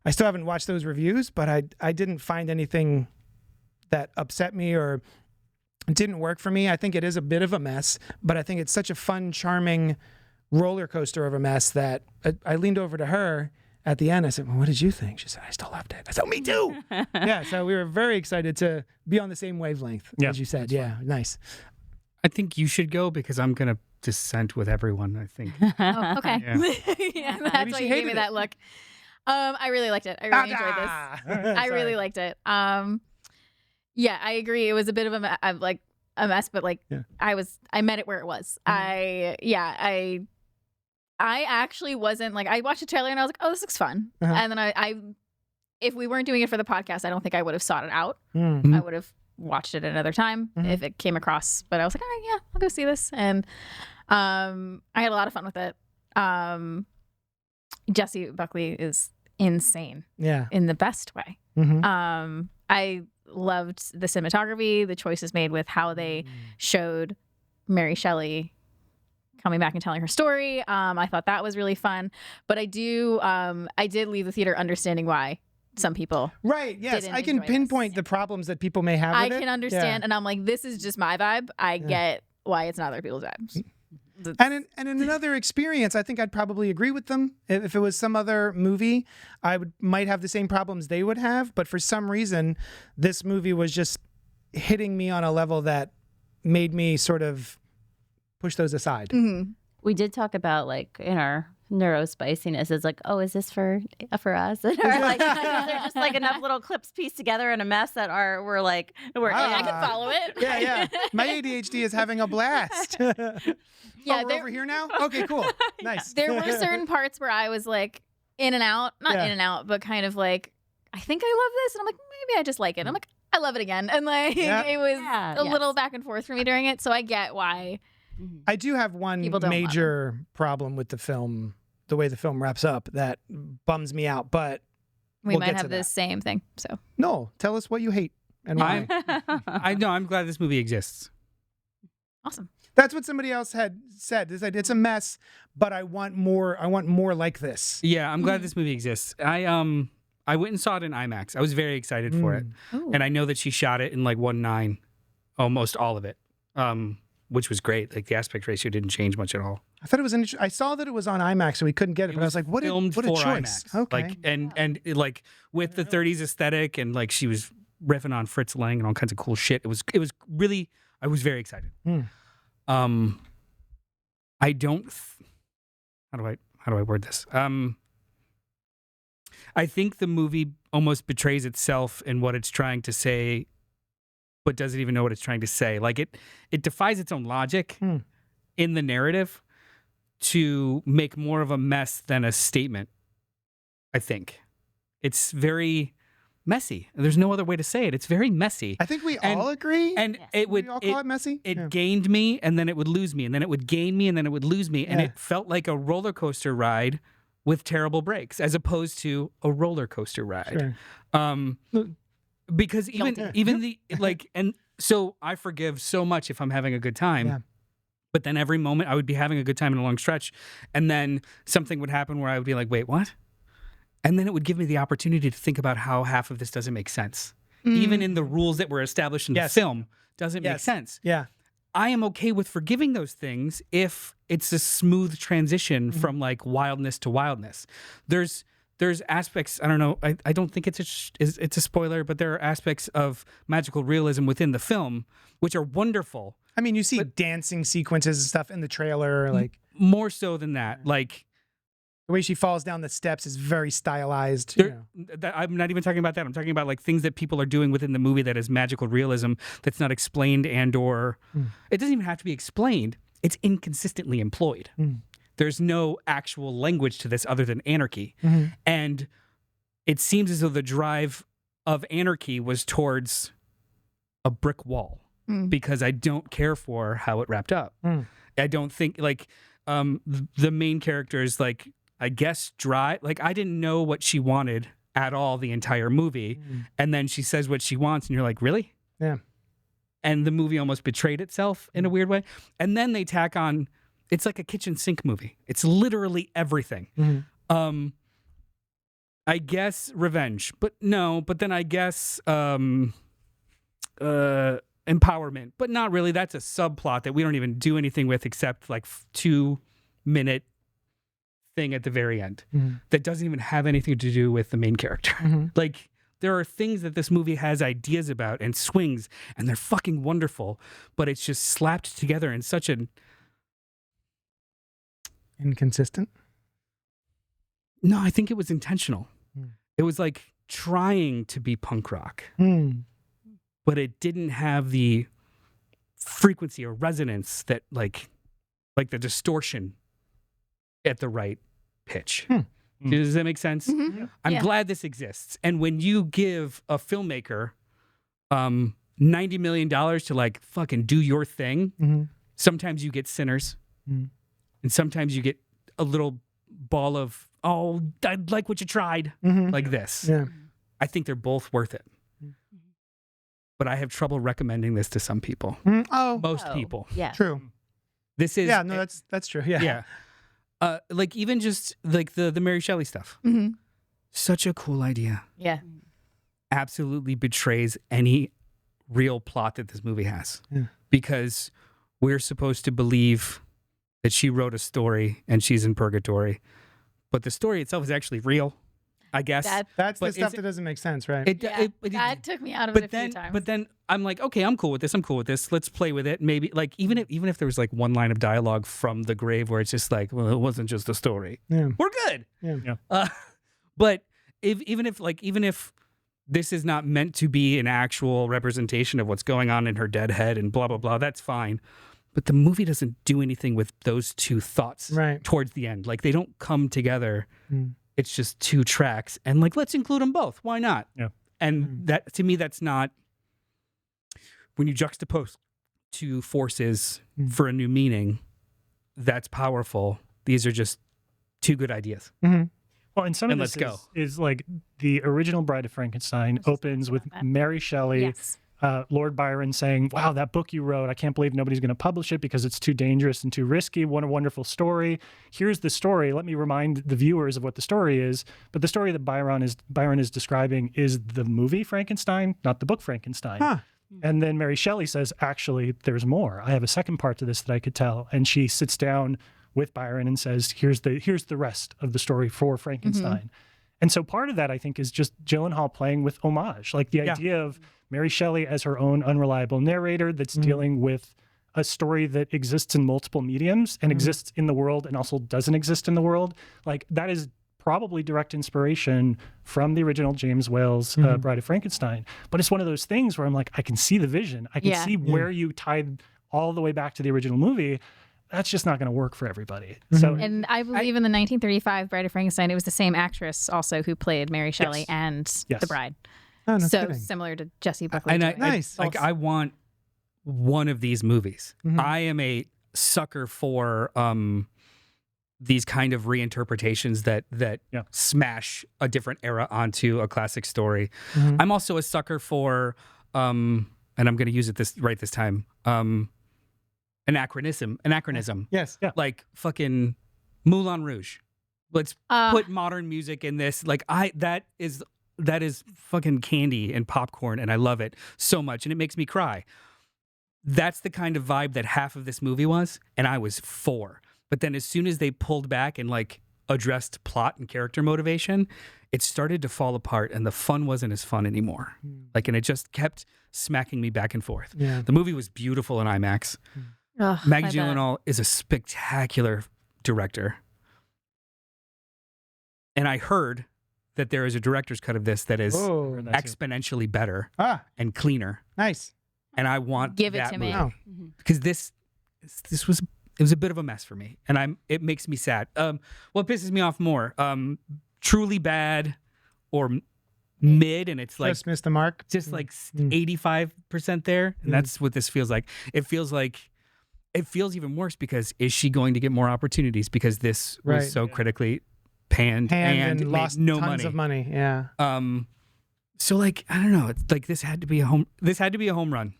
I still haven't watched those reviews, but I didn't find anything that upset me or didn't work for me. I think it is a bit of a mess, but I think it's such a fun, charming roller coaster of a mess that I leaned over to her at the end. I said, well, what did you think? She said, I still loved it. I said, me too. Yeah, so we were very excited to be on the same wavelength, as you said. Yeah, nice. I think you should go because I'm going to dissent with everyone, I think. Oh, okay. Yeah. That's why she you gave hated me it. that look. I really liked it. I really enjoyed this. I really liked it. Yeah, I agree. It was a bit of a mess, but Yeah. I met it where it was. I actually wasn't like, I watched the trailer and I was like, oh, this looks fun. Uh-huh. And then I if we weren't doing it for the podcast, I don't think I would have sought it out. Mm. I would have watched it another time if it came across. But I was like, all right, yeah, I'll go see this. And I had a lot of fun with it. Jessie Buckley is insane Yeah. in the best way. Mm-hmm. I loved the cinematography, the choices made with how they showed Mary Shelley coming back and telling her story. I thought that was really fun. But I did leave the theater understanding why some people Right. Yes, didn't I can enjoy pinpoint this. the problems that people may have. I with can it. understand. And I'm like, this is just my vibe. I get why it's not other people's vibes. And in another experience, I think I'd probably agree with them. If it was some other movie, might have the same problems they would have. But for some reason, this movie was just hitting me on a level that made me sort of push those aside. Mm-hmm. We did talk about, like, in our neurospiciness, it's like, oh, is this for us? And like, they're just like enough little clips pieced together in a mess that we're like, I can follow it. Yeah. My ADHD is having a blast. Yeah, we're over here now? Okay, cool. Nice. There were certain parts where I was like in and out, not Yeah. in and out, but kind of like, I think I love this. And I'm like, maybe I just like it. I'm like, I love it again. And like, Yeah. it was Yeah, a yes. little back and forth for me during it. So I get why. I do have one People don't love major problem with the film the way the film wraps up that bums me out. But We we'll might get to have the that. same thing. So No, tell us what you hate and why. I know. I'm glad this movie exists. awesome. That's what somebody else had said. Is that it's a mess, but I want more. I want more like this. Yeah, I'm glad this movie exists. I went and saw it in IMAX. I was very excited for it, Ooh. and I know that she shot it in like 1:9, almost all of it, which was great. Like the aspect ratio didn't change much at all. I thought it was. I saw that it was on IMAX, so we couldn't get it. But I was like, what a Filmed what a for choice. IMAX. Okay. Like and it, like with the 30s aesthetic, and like she was riffing on Fritz Lang and all kinds of cool shit. It was really. I was very excited. I don't. How do I word this? I think the movie almost betrays itself in what it's trying to say, but doesn't even know what it's trying to say. Like it defies its own logic in the narrative to make more of a mess than a statement. I think it's very messy. There's no other way to say it. It's very messy. I think we And- all agree. And Yes. it would we all call it messy. it Yeah. gained me, and then it would lose me, and then it would gain me, and then it would lose me, and Yeah. it felt like a roller coaster ride with terrible breaks, as opposed to a roller coaster ride. Sure. Because even the like, and so I forgive so much if I'm having a good time. Yeah. But then every moment I would be having a good time in a long stretch, and then something would happen where I would be like, wait, what? And then it would give me the opportunity to think about how half of this doesn't make sense. Even in the rules that were established in Yes. the film, doesn't make Yes. sense. Yeah. I am okay with forgiving those things if it's a smooth transition from like wildness to wildness. There's aspects, I don't know, I don't think it's a spoiler, but there are aspects of magical realism within the film which are wonderful. I mean, you see dancing sequences and stuff in the trailer. Like More so than that. Like the way she falls down the steps is very stylized. There- I'm not even talking about that. I'm talking about like things that people are doing within the movie that is magical realism that's not explained and or it doesn't even have to be explained. It's inconsistently employed. There's no actual language to this other than anarchy. And it seems as though the drive of anarchy was towards a brick wall because I don't care for how it wrapped up. I don't think like the main character is like, I guess dry. Like I didn't know what she wanted at all the entire movie. And then she says what she wants and you're like, really? Yeah. And the movie almost betrayed itself in a weird way. And then they tack on, it's like a kitchen sink movie. It's literally everything. I guess revenge, but no, but then I guess empowerment, but not really. That's a subplot that we don't even do anything with except like 2-minute thing at the very end that doesn't even have anything to do with the main character. Like there are things that this movie has ideas about and swings and they're fucking wonderful, but it's just slapped together in such an Inconsistent. no, I think it was intentional. It was like trying to be punk rock, but it didn't have the frequency or resonance that like the distortion at the right pitch. Does that make sense? I'm Yeah. glad this exists. And when you give a filmmaker $90 million to like fucking do your thing, sometimes you get sinners and sometimes you get a little ball of, oh, I like what you tried, like this. Yeah. I think they're both worth it. But I have trouble recommending this to some people. Oh, Most Oh, people. Yeah. true. This is Yeah, no, that's true. Yeah. yeah. Like even just like the Mary Shelley stuff. Such a cool idea. Yeah. Absolutely betrays any real plot that this movie has. Yeah. Because we're supposed to believe that she wrote a story and she's in purgatory. But the story itself is actually real, I guess. That's the But stuff is that doesn't make sense, right? That took me out of it a few times. But then I'm like, okay, I'm cool with this. Let's play with it. Maybe like even if there was like one line of dialogue from the grave where it's just like, well, it wasn't just a story. Yeah. We're good. Yeah. But even if this is not meant to be an actual representation of what's going on in her dead head and blah blah blah, that's fine. But the movie doesn't do anything with those two thoughts Right. towards the end. Like they don't come together. It's just two tracks, and like let's include them both. Why not? Yeah. And that to me, that's not when you juxtapose two forces for a new meaning. That's powerful. These are just two good ideas. Well, and some of And this let's go. is like the original Bride of Frankenstein opens with Mary Shelley, Yes. Lord Byron saying, "Wow, that book you wrote, I can't believe nobody's going to publish it because it's too dangerous and too risky. What a wonderful story. Here's the story. Let me remind the viewers of what the story is." But the story that Byron is describing is the movie Frankenstein, not the book Frankenstein. Huh. And then Mary Shelley says, "Actually, there's more. I have a second part to this that I could tell." And she sits down with Byron and says, here's the rest of the story for Frankenstein. And so part of that, I think, is just Gyllenhaal playing with homage, like the idea of Mary Shelley as her own unreliable narrator that's dealing with a story that exists in multiple mediums and exists in the world and also doesn't exist in the world. Like that is probably direct inspiration from the original James Whale's Bride of Frankenstein. But it's one of those things where I'm like, I can see the vision. I can see where you tied all the way back to the original movie. That's just not going to work for everybody. So, And I believe in the 1935 Bride of Frankenstein, it was the same actress also who played Mary Shelley and the bride. Oh, no So kidding. similar to Jessie Buckley. And Nice. I want one of these movies. I am a sucker for these kind of reinterpretations that smash a different era onto a classic story. I'm also a sucker for, and I'm going to use it this time, anachronism. Yes. Yeah. Like fucking Moulin Rouge. Let's put modern music in this. Like that is fucking candy and popcorn, and I love it so much, and it makes me cry. That's the kind of vibe that half of this movie was, and I was for. But then as soon as they pulled back and like addressed plot and character motivation, it started to fall apart, and the fun wasn't as fun anymore. Like, and it just kept smacking me back and forth. Yeah. The movie was beautiful in IMAX. Maggie Gyllenhaal is a spectacular director. And I heard that there is a director's cut of this that is exponentially better and cleaner. Nice. And I want Give it that to me. movie. Because this was a bit of a mess for me, and it makes me sad. What pisses me off more, truly bad or mid, and it's like Just missed the mark. just like 85% there, and that's what this feels like. It feels even worse because is she going to get more opportunities because this was so critically panned and made lost no tons of money. Yeah. So like I don't know, it's like this had to be a home run.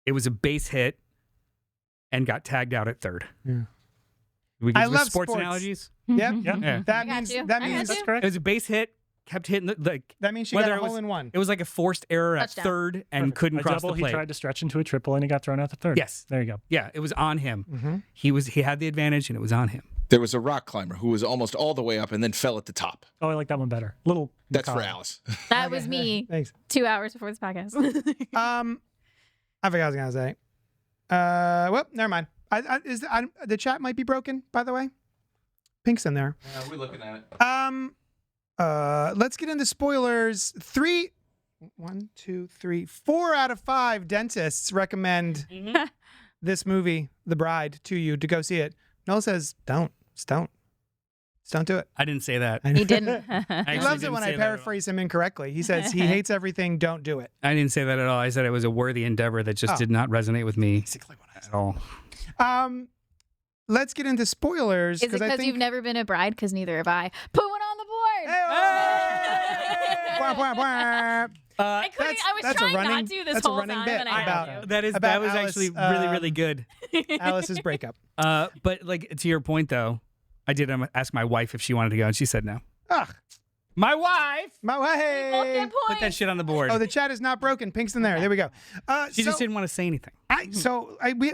It was a base hit and got tagged out at third. Yeah. We I get love sports sports. analogies. Yep. Yeah. That I got means you. that I got means you. that's correct. It was a base hit, kept hitting that means she whether got a it was- hole in one. it was like a forced error at Touchdown. third and couldn't a cross double, the plate. he tried to stretch into a triple and he got thrown out the third. Yes. There you go. Yeah, it was on him. He had the advantage and it was on him. There was a rock climber who was almost all the way up and then fell at the top. Oh, I like that one better. Little. That's for macabre. Alice. That was me Thanks. 2 hours before this podcast. I forgot what I was gonna say. Well, never mind. The chat might be broken, by the way. Pink's in there. We're looking at it. Let's get into spoilers. 4 out of 5 dentists recommend this movie, The Bride, to you to go see it. Noel says, don't. Just don't. Just don't do it. I didn't say that. He didn't. I He actually loves it didn't when say I that at all. paraphrase him incorrectly. He says he hates everything, don't do it. I didn't say that at all. I said it was a worthy endeavor that just did not resonate with me at all. Let's get into spoilers. Is it I because think you've never been a bride? Because neither have I. Put one on the board. Bwah, bwah, bwah. I couldn't. I was that's a trying running- not to this that's a whole running time, bit and I about- had to. That About was Alice, actually really, really good. Alice's breakup. But like to your point though, I did ask my wife if she wanted to go and she said no. Ugh, My wife my Both way. get put that points. shit on the board. Oh, the chat is not broken. Pink's in there. There we go. She just didn't want to say anything.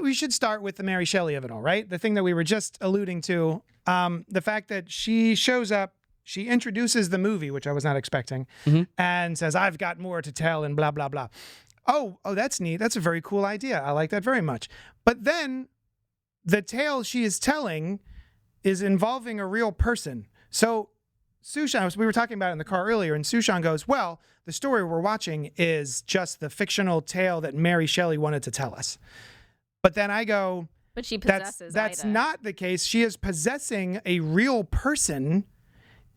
We should start with the Mary Shelley of it all, right? The thing that we were just alluding to, the fact that she shows up, she introduces the movie, which I was not expecting, and says, "I've got more to tell," and blah blah blah. Oh, that's neat. That's a very cool idea. I like that very much. But then, the tale she is telling is involving a real person. So, Sushan, we were talking about it in the car earlier, and Sushan goes, "Well, the story we're watching is just the fictional tale that Mary Shelley wanted to tell us." But then I go, But she that's possesses Ida. not the case. She is possessing a real person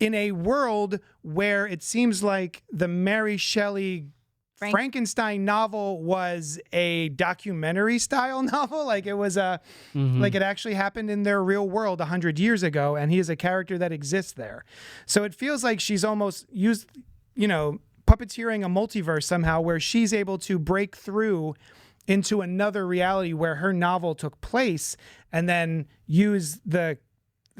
in a world where it seems like the Mary Shelley Frankenstein novel was a documentary style novel. Like it was like it actually happened in their real world 100 years ago, and he is a character that exists there. So it feels like she's almost used, puppeteering a multiverse somehow, where she's able to break through into another reality where her novel took place, and then use the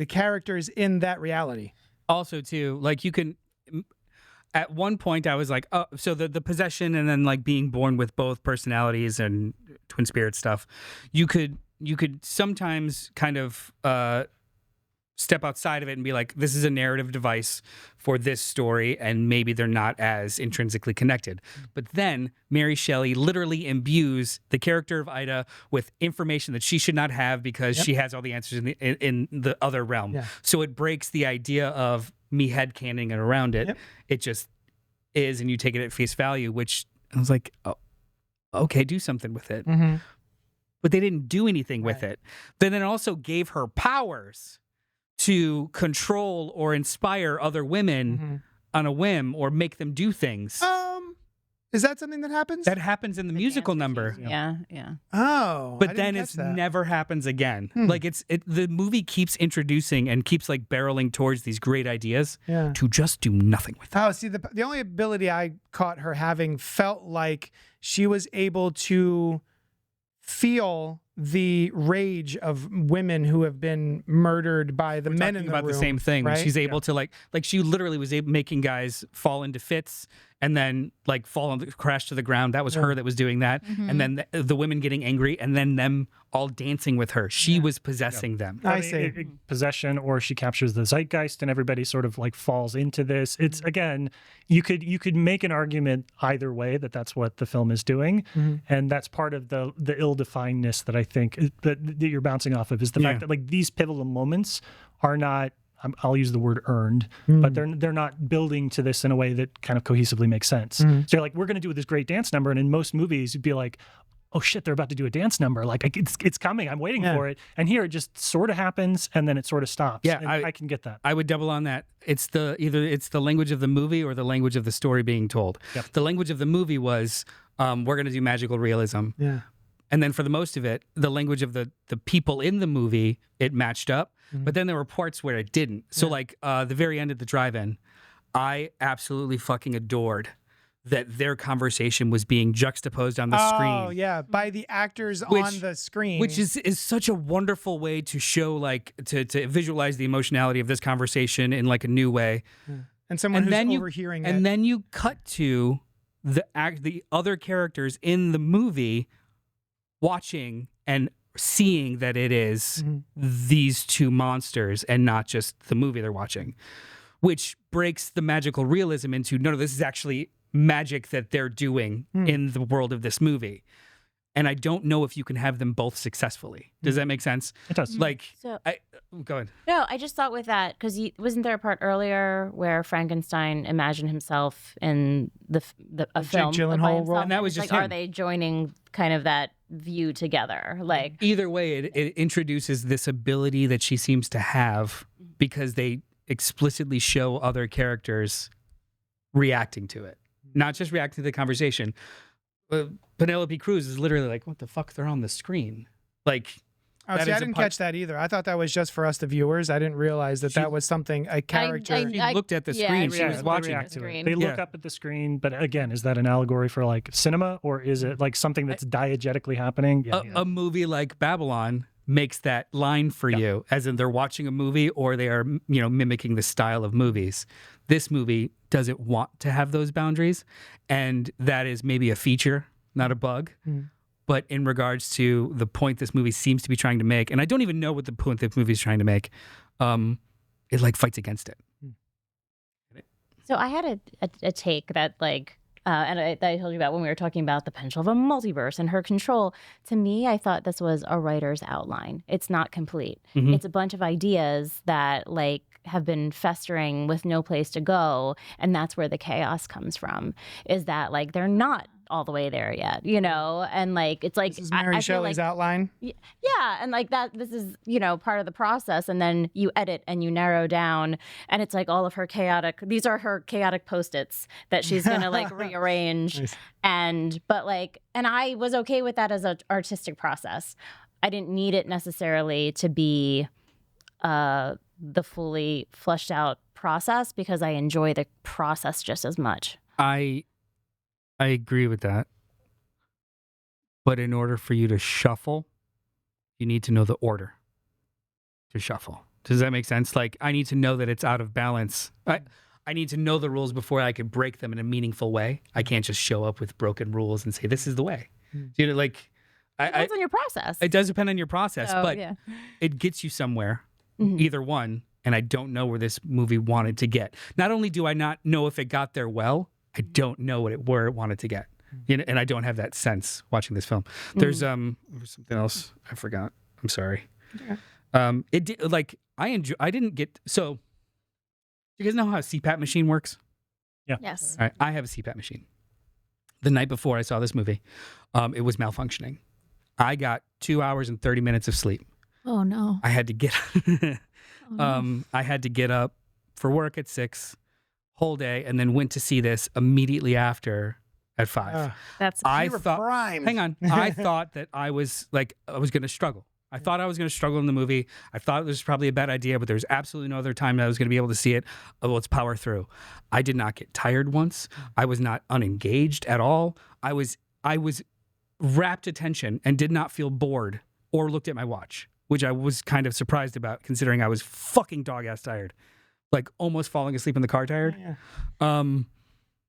characters in that reality. Also, too, like you can. At one point, I was like, oh, so the possession and then like being born with both personalities and twin spirit stuff, you could sometimes kind of step outside of it and be like, this is a narrative device for this story, and maybe they're not as intrinsically connected. But then Mary Shelley literally imbues the character of Ida with information that she should not have because she has all the answers in the other realm. Yeah. So it breaks the idea of me headcanon it around it. It just is, and you take it at face value, which I was like, oh, okay, do something with it. But they didn't do anything with it. Then it also gave her powers to control or inspire other women on a whim or make them do things. Is that something that happens? That happens in the musical number. Yeah. Oh, But then it never happens again. Like the movie keeps introducing and keeps like barreling towards these great ideas to just do nothing with it. Oh, see, the only ability I caught her having felt like she was able to feel the rage of women who have been murdered by the men in the about room. The same thing. Right? She's able to like she literally was making guys fall into fits and then like crash to the ground. That was her that was doing that. And then the women getting angry and then them all dancing with her. She was possessing them. I see. Possession, or she captures the zeitgeist and everybody sort of like falls into this. It's again, you could make an argument either way that that's what the film is doing. And that's part of the ill-definedness that I think that you're bouncing off of, is the fact that like these pivotal moments are not, I'll use the word earned, but they're not building to this in a way that kind of cohesively makes sense. So you're like, we're going to do this great dance number, and in most movies you'd be like, oh shit, they're about to do a dance number. Like it's coming. I'm waiting for it. And here it just sort of happens and then it sort of stops. Yeah, and I can get that. I would double on that. It's either it's the language of the movie or the language of the story being told. The language of the movie was we're going to do magical realism. Yeah. And then for the most of it, the language of the people in the movie, it matched up. But then there were parts where it didn't. So like the very end of the drive-in, I absolutely fucking adored that their conversation was being juxtaposed on the screen. Oh, yeah, by the actors on the screen. Which is such a wonderful way to show, like, to visualize the emotionality of this conversation in, like, a new way. And someone who's overhearing it. And then you cut to the other characters in the movie watching and seeing that it is these two monsters and not just the movie they're watching, which breaks the magical realism into, no, this is actually magic that they're doing in the world of this movie. And I don't know if you can have them both successfully. Does that make sense? It does. Like, So, go ahead. no, I just thought with that, because wasn't there a part earlier where Frankenstein imagined himself in a film Gyllenhaal by role? himself? And that was just like, him. Are they joining kind of that view together? Like, Either way, it introduces this ability that she seems to have because they explicitly show other characters reacting to it. Not just reacting to the conversation. Penelope Cruz is literally like, what the fuck? They're on the screen. Like, Oh, see, I didn't catch that either. I thought that was just for us, the viewers. I didn't realize that that was something, a character. she looked at the screen. She was watching react it. to it. They look up at the screen, but again, is that an allegory for like cinema, or is it like something that's diegetically happening? A movie like Babylon makes that line for you, as in they're watching a movie or they are, mimicking the style of movies. This movie doesn't want to have those boundaries, and that is maybe a feature, not a bug. But in regards to the point this movie seems to be trying to make, and I don't even know what the point this movie is trying to make, it like fights against it. so I had a take that like, and I told you about when we were talking about the potential of a multiverse and her control. To me, I thought this was a writer's outline. It's not complete. It's a bunch of ideas that like have been festering with no place to go, and that's where the chaos comes from. Is that like they're not all the way there yet, you know? And like it's like This is Mary I feel Shelley's like, outline. yeah, and like that this is, you know, part of the process, and then you edit and you narrow down, and it's like all of her these are her chaotic post-its that she's gonna like rearrange. Nice. And I was okay with that as an artistic process. I didn't need it necessarily to be the fully fleshed out process, because I enjoy the process just as much. I agree with that. But in order for you to shuffle, you need to know the order to shuffle. Does that make sense? Like, I need to know that it's out of balance. I need to know the rules before I could break them in a meaningful way. I can't just show up with broken rules and say, this is the way. You know, like, It depends on your process. it does depend on your process, So, but yeah. it gets you somewhere, Mhm. either one. And I don't know where this movie wanted to get. Not only do I not know if it got there well, I don't know where it wanted to get. You know, and I don't have that sense watching this film. There's there was something else I forgot. I'm sorry. It did, like, I didn't get, so you guys know how a CPAP machine works? Yes. All right, I have a CPAP machine. The night before I saw this movie, it was malfunctioning. I got 2 hours and 30 minutes of sleep. Oh no. I had to get Oh, no. I had to get up for work at 6, whole day, and then went to see this immediately after at 5. That's I You were thought, primed. hang on, I thought that I was going to struggle. I thought I was going to struggle in the movie. I thought it was probably a bad idea, but there's absolutely no other time that I was going to be able to see it. Oh, let's power through. I did not get tired once. I was not unengaged at all. I was rapt attention and did not feel bored or looked at my watch, which I was kind of surprised about, considering I was fucking dog-ass tired, like almost falling asleep in the car tired. Yeah.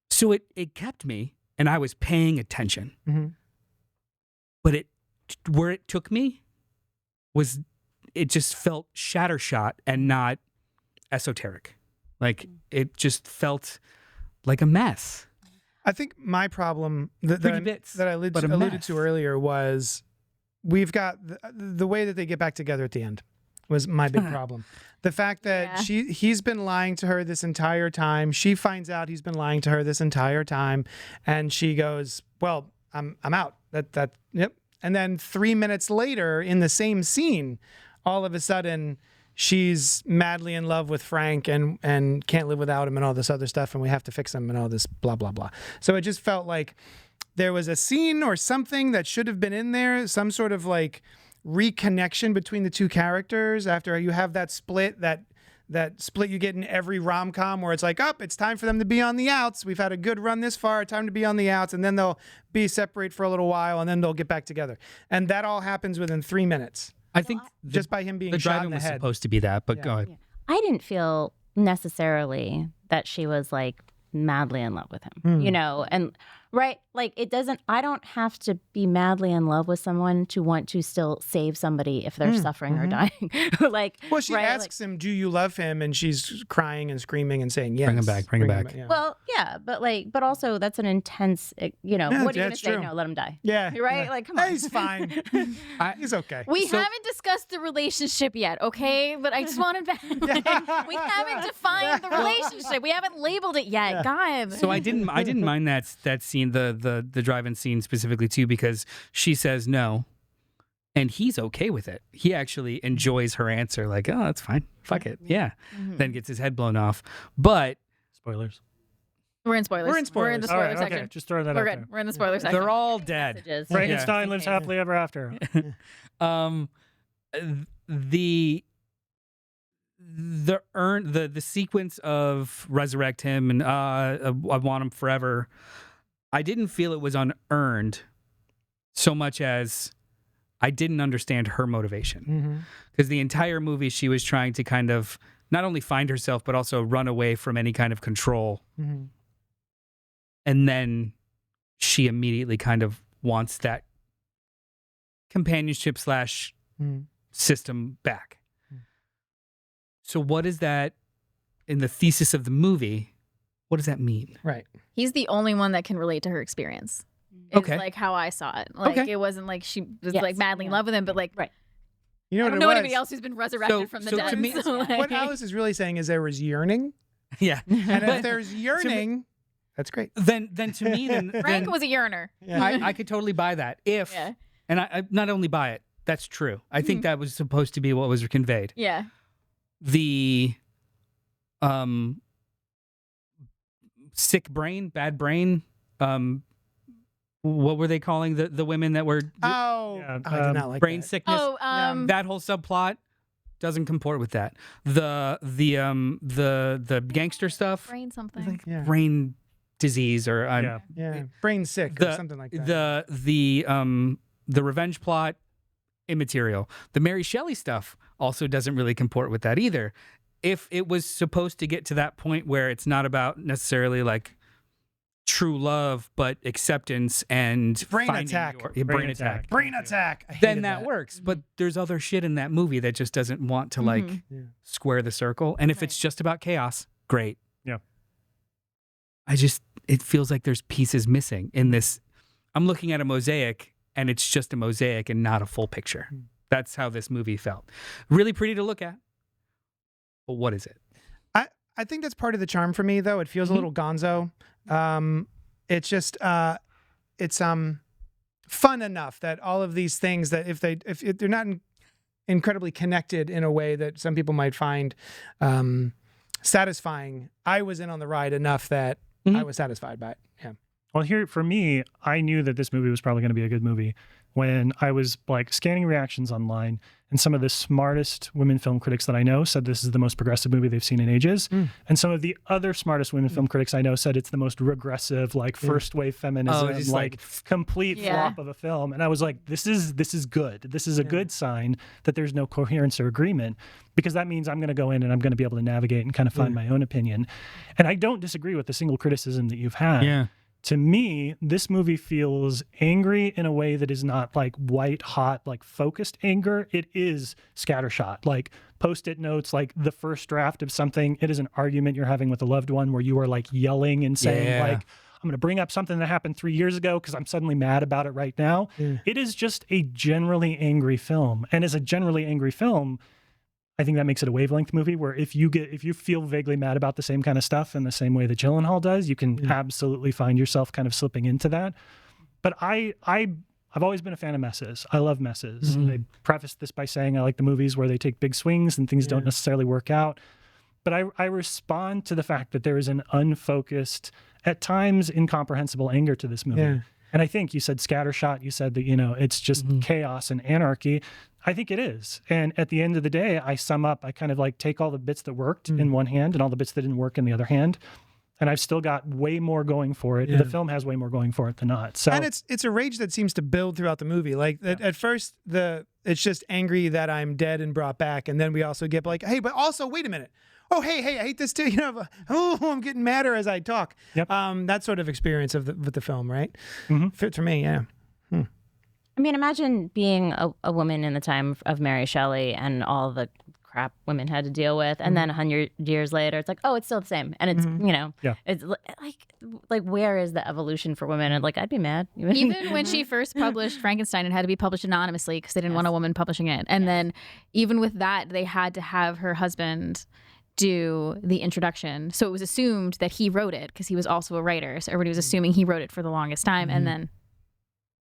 So it kept me, and I was paying attention. Mhm. But where it took me was, it just felt shattershot and not esoteric. Like, it just felt like a mess. I think my problem Pretty bits, that I but a alluded mess. to earlier was we've got the way that they get back together at the end was my big problem. The fact that Yeah. he's been lying to her this entire time. She finds out he's been lying to her this entire time, and she goes, "Well, I'm out." Yep. And then 3 minutes later, in the same scene, all of a sudden, she's madly in love with Frank and can't live without him and all this other stuff, and we have to fix him and all this blah blah blah. So it just felt like there was a scene or something that should have been in there, some sort of like reconnection between the two characters after you have that split, that split you get in every rom-com where it's like, it's time for them to be on the outs. We've had a good run this far, time to be on the outs, and then they'll be separate for a little while, and then they'll get back together. And that all happens within 3 minutes, I think just by him being the shot in driving the was head. supposed to be that, but Yeah. go ahead. I didn't feel necessarily that she was like madly in love with him, you know, and right, like I don't have to be madly in love with someone to want to still save somebody if they're suffering or dying. Like, Well, she right, asks him, "Do you love him?" And she's crying and screaming and saying, "Yes." Bring him back, bring him back. Yeah. well, yeah, but also that's an intense, you know, Yeah, what are you going to that's say? true. No, let him die. Yeah. Right? Yeah. Like, come on. He's fine. He's okay. We So- haven't discussed the relationship yet, okay? But I just wanted to. We haven't defined the relationship. We haven't labeled it yet. God. So I didn't mind that scene, the drive-in scene specifically too, because she says no, and he's okay with it. He actually enjoys her answer, like, "Oh, that's fine, fuck it, yeah." Then gets his head blown off. But Spoilers. We're in spoilers. We're in We're in spoilers. the All spoiler right, section. okay, just throwing that We're out good. there. We're in the spoiler section. they're all dead. Messages. Frankenstein Just lives in case. happily ever after. The sequence of resurrect him and I want him forever, I didn't feel it was unearned so much as I didn't understand her motivation, because the entire movie she was trying to kind of not only find herself but also run away from any kind of control, and then she immediately kind of wants that companionship / system back. So what is that in the thesis of the movie? What does that mean? Right. He's the only one that can relate to her experience. Is Okay. like how I saw it. Like Okay. it wasn't like she was Yes. like madly in love with him, but like Right. You know I what don't it know was? anybody else who's been resurrected from the so dead. to me- so, like- What Alice is really saying is there was yearning, Yeah. and if there's yearning, that's great. Then to me, Frank then was a yearner. Yeah. I could totally buy that if, Yeah. and I not only buy it, that's true. I think that was supposed to be what was conveyed. Yeah. The sick brain, bad brain, what were they calling the women that were Oh, Yeah, I did not like brain that. sickness? Oh, That whole subplot doesn't comport with that. The gangster stuff, brain something. like Yeah. brain disease or Yeah. Yeah, brain sick or something like that. the revenge plot, immaterial. The Mary Shelley stuff also doesn't really comport with that either. If it was supposed to get to that point where it's not about necessarily like true love, but acceptance and Brain finding attack. brain attack. Brain attack. I Then hated that works. But there's other shit in that movie that just doesn't want to like Yeah. square the circle. And if it's just about chaos, great. Yeah. It feels like there's pieces missing in this. I'm looking at a mosaic and it's just a mosaic and not a full picture. That's how this movie felt. Really pretty to look at. But what is it? I think that's part of the charm for me, though. It feels a little gonzo. It's just it's fun enough that all of these things that if they're not incredibly connected in a way that some people might find satisfying, I was in on the ride enough that I was satisfied by it. Yeah. Well, here for me, I knew that this movie was probably going to be a good movie when I was like scanning reactions online, and some of the smartest women film critics that I know said this is the most progressive movie they've seen in ages, and some of the other smartest women film critics I know said it's the most regressive, like first wave feminism, just like complete flop of a film. And I was like, this is good. This is a good sign that there's no coherence or agreement, because that means I'm going to go in and I'm going to be able to navigate and kind of find my own opinion. And I don't disagree with the single criticism that you've had. Yeah. To me, this movie feels angry in a way that is not like white hot, like focused anger. It is scattershot, like post-it notes, like the first draft of something. It is an argument you're having with a loved one where you are like yelling and saying like, I'm going to bring up something that happened 3 years ago because I'm suddenly mad about it right now. It is just a generally angry film. And as a generally angry film, I think that makes it a wavelength movie where if you feel vaguely mad about the same kind of stuff in the same way that Gyllenhaal does, you can absolutely find yourself kind of slipping into that. But I've always been a fan of messes. I love messes. I prefaced this by saying I like the movies where they take big swings and things don't necessarily work out. But I respond to the fact that there is an unfocused, at times incomprehensible anger to this movie. Yeah. And I think you said scattershot, you said that, it's just chaos and anarchy. I think it is. And at the end of the day, I sum up, I kind of like take all the bits that worked in one hand and all the bits that didn't work in the other hand. And I've still got way more going for it. The film has way more going for it than not. So, and it's a rage that seems to build throughout the movie. Like at first, it's just angry that I'm dead and brought back, and then we also get like, hey, but also wait a minute. Oh, hey, I hate this too. I'm getting madder as I talk. Yep. That sort of experience with the film, right? For me, yeah. I mean, imagine being a woman in the time of Mary Shelley and all the crap women had to deal with, and then 100 years later, it's like, oh, it's still the same, and it's it's like where is the evolution for women? And like, I'd be mad. Even when she first published Frankenstein, it had to be published anonymously because they didn't want a woman publishing it. And then even with that, they had to have her husband do the introduction. So it was assumed that he wrote it because he was also a writer. So everybody was assuming he wrote it for the longest time. And then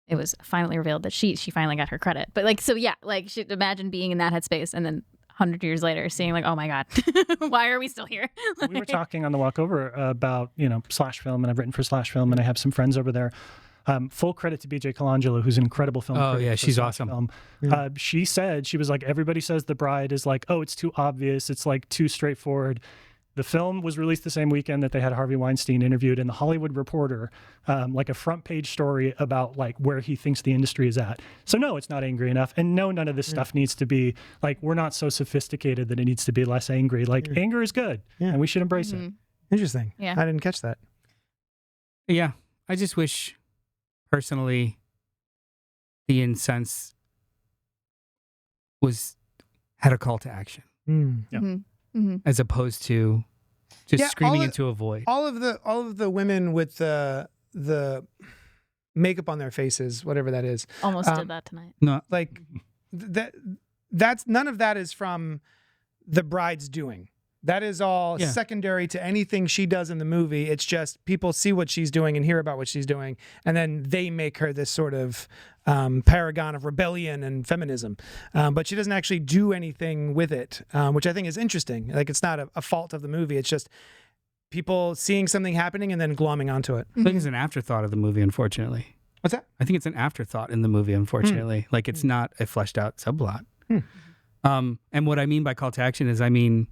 it was finally revealed that she finally got her credit. But like, so yeah, like imagine being in that headspace and then 100 years later seeing like, oh my God, why are we still here? we were talking on the walk over about, Slash Film, and I've written for Slash Film, and I have some friends over there. Full credit to BJ Colangelo, who's an incredible film critic. Oh yeah, for she's Slash awesome. Film. She was like, everybody says The Bride is like, oh, it's too obvious. It's like too straightforward. The film was released the same weekend that they had Harvey Weinstein interviewed in the Hollywood Reporter, like a front page story about like where he thinks the industry is at. So no, it's not angry enough. And no, none of this stuff needs to be like, we're not so sophisticated that it needs to be less angry. Like anger is good and we should embrace it. Interesting. Yeah. I didn't catch that. Yeah, I just wish, personally, the incense had a call to action as opposed to just screaming into a void. All of the women with the makeup on their faces, whatever that is, Almost did that tonight. No, like that. that's none of that is from the bride's doing. That is all secondary to anything she does in the movie. It's just people see what she's doing and hear about what she's doing, and then they make her this sort of paragon of rebellion and feminism. But she doesn't actually do anything with it, which I think is interesting. Like, it's not a fault of the movie. It's just people seeing something happening and then glomming onto it. I think it's an afterthought of the movie, unfortunately. What's that? I think it's an afterthought in the movie, unfortunately. Like, it's not a fleshed out subplot. And what I mean by call to action is I mean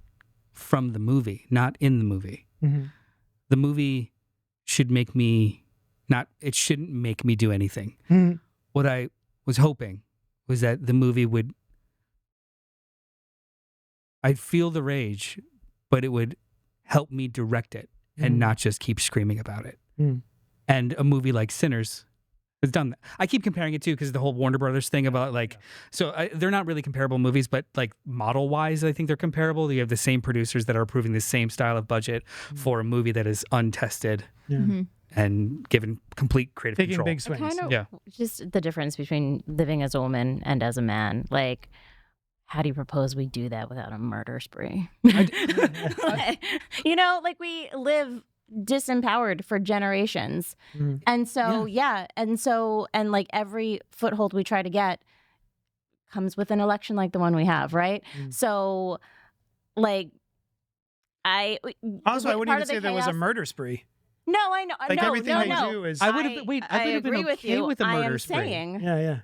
from the movie, not in the movie. The movie should make me it shouldn't make me do anything. What I was hoping was that the movie I'd feel the rage, but it would help me direct it and not just keep screaming about it. And a movie like Sinners has done that. I keep comparing it too because the whole Warner Brothers thing about they're not really comparable movies, but like model wise, I think they're comparable. You have the same producers that are approving the same style of budget for a movie that is untested and given complete creative Taking control. big swings. Just the difference between living as a woman and as a man. Like, how do you propose we do that without a murder spree? You know, like, we live disempowered for generations. And so, and like every foothold we try to get comes with an election like the one we have, right? So, like, I wouldn't even say there was a murder spree. No, I know. Like, no, everything they do is. I would have been okay with a murder spree. I am saying, Yeah.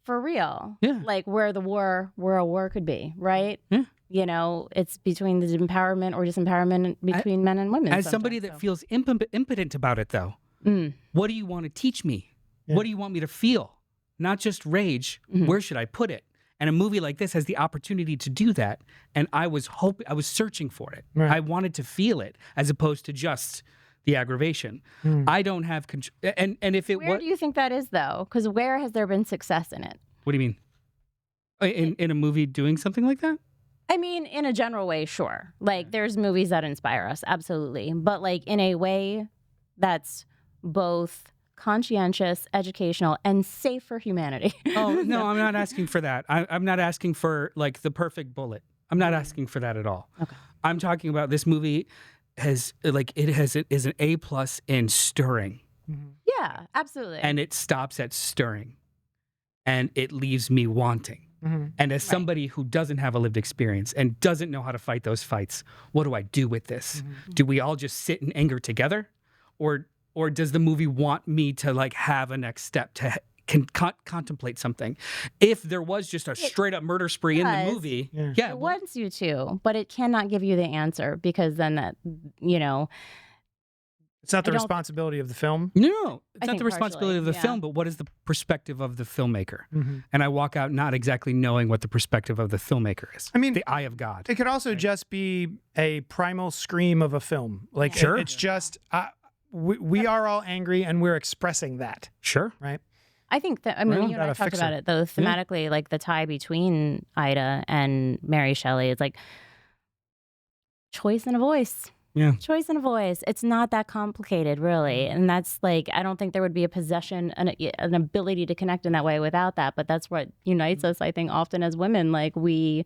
for real. Yeah. Like, where a war could be, right? Yeah. You know, it's between the empowerment or disempowerment between men and women. As somebody that feels impotent about it, though, what do you want to teach me? What do you want me to feel? Not just rage. Where should I put it? And a movie like this has the opportunity to do that. And I was searching for it. Right. I wanted to feel it as opposed to just the aggravation. I don't have control. And if it where do you think that is, though? Because where has there been success in it? What do you mean? In a movie doing something like that? I mean, in a general way, sure. Like, there's movies that inspire us, absolutely. But, like, in a way that's both conscientious, educational, and safe for humanity. Oh, no, I'm not asking for that. I'm not asking for, like, the perfect bullet. I'm not asking for that at all. Okay. I'm talking about this movie is an A+ in stirring. Yeah, absolutely. And it stops at stirring. And it leaves me wanting. And as somebody who doesn't have a lived experience and doesn't know how to fight those fights, what do I do with this? Do we all just sit in anger together? Or does the movie want me to, like, have a next step to contemplate something? If there was just a straight up murder spree in the movie, it wants you to, but it cannot give you the answer, because then that, you know, it's not the responsibility of the film. No, it's not the responsibility of the film, but what is the perspective of the filmmaker? And I walk out not exactly knowing what the perspective of the filmmaker is. I mean, the eye of God. It could also just be a primal scream of a film. Like, it's just, we are all angry and we're expressing that. Sure. Right? I think that, I mean, you and I talked about it, though, thematically, like the tie between Ida and Mary Shelley, it's like choice and a voice. Yeah. Choice and a voice. It's not that complicated, really. And that's, like, I don't think there would be a possession, an ability to connect in that way without that. But that's what unites us, I think, often as women. Like, we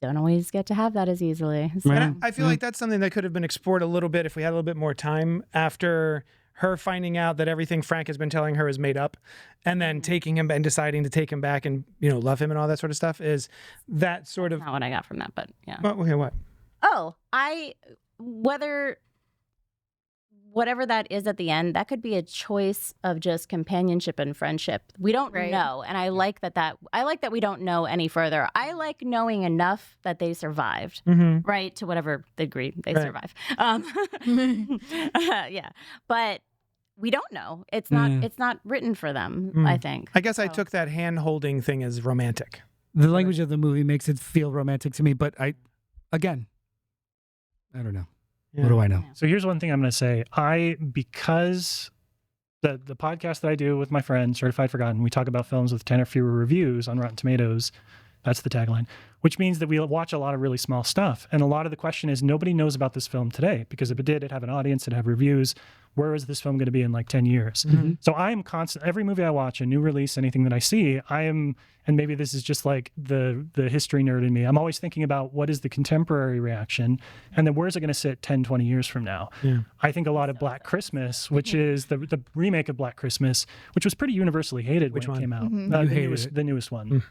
don't always get to have that as easily. So. And I feel like that's something that could have been explored a little bit if we had a little bit more time after her finding out that everything Frank has been telling her is made up, and then taking him and deciding to take him back and, you know, love him and all that sort of stuff. Is that sort of not what I got from that, but yeah. Well, okay, what? Oh, whatever that is at the end, that could be a choice of just companionship and friendship. We don't know, and I like that. I like that we don't know any further. I like knowing enough that they survived, right, to whatever degree they survive. Yeah, but we don't know. It's not written for them. I think. I guess I took that hand-holding thing as romantic. The language of the movie makes it feel romantic to me, but I don't know. Yeah. What do I know? So here's one thing I'm going to say. Because the podcast that I do with my friend, Certified Forgotten, we talk about films with 10 or fewer reviews on Rotten Tomatoes. That's the tagline, which means that we watch a lot of really small stuff. And a lot of the question is nobody knows about this film today, because if it did, it'd have an audience, it'd have reviews. Where is this film going to be in like 10 years? So I am constant, every movie I watch, a new release, anything that I see, I am, and maybe this is just like the history nerd in me, I'm always thinking about what is the contemporary reaction, and then where's it going to sit 10, 20 years from now? I think a lot of Black Christmas, which is the remake of Black Christmas, which was pretty universally hated when it came out. The newest one.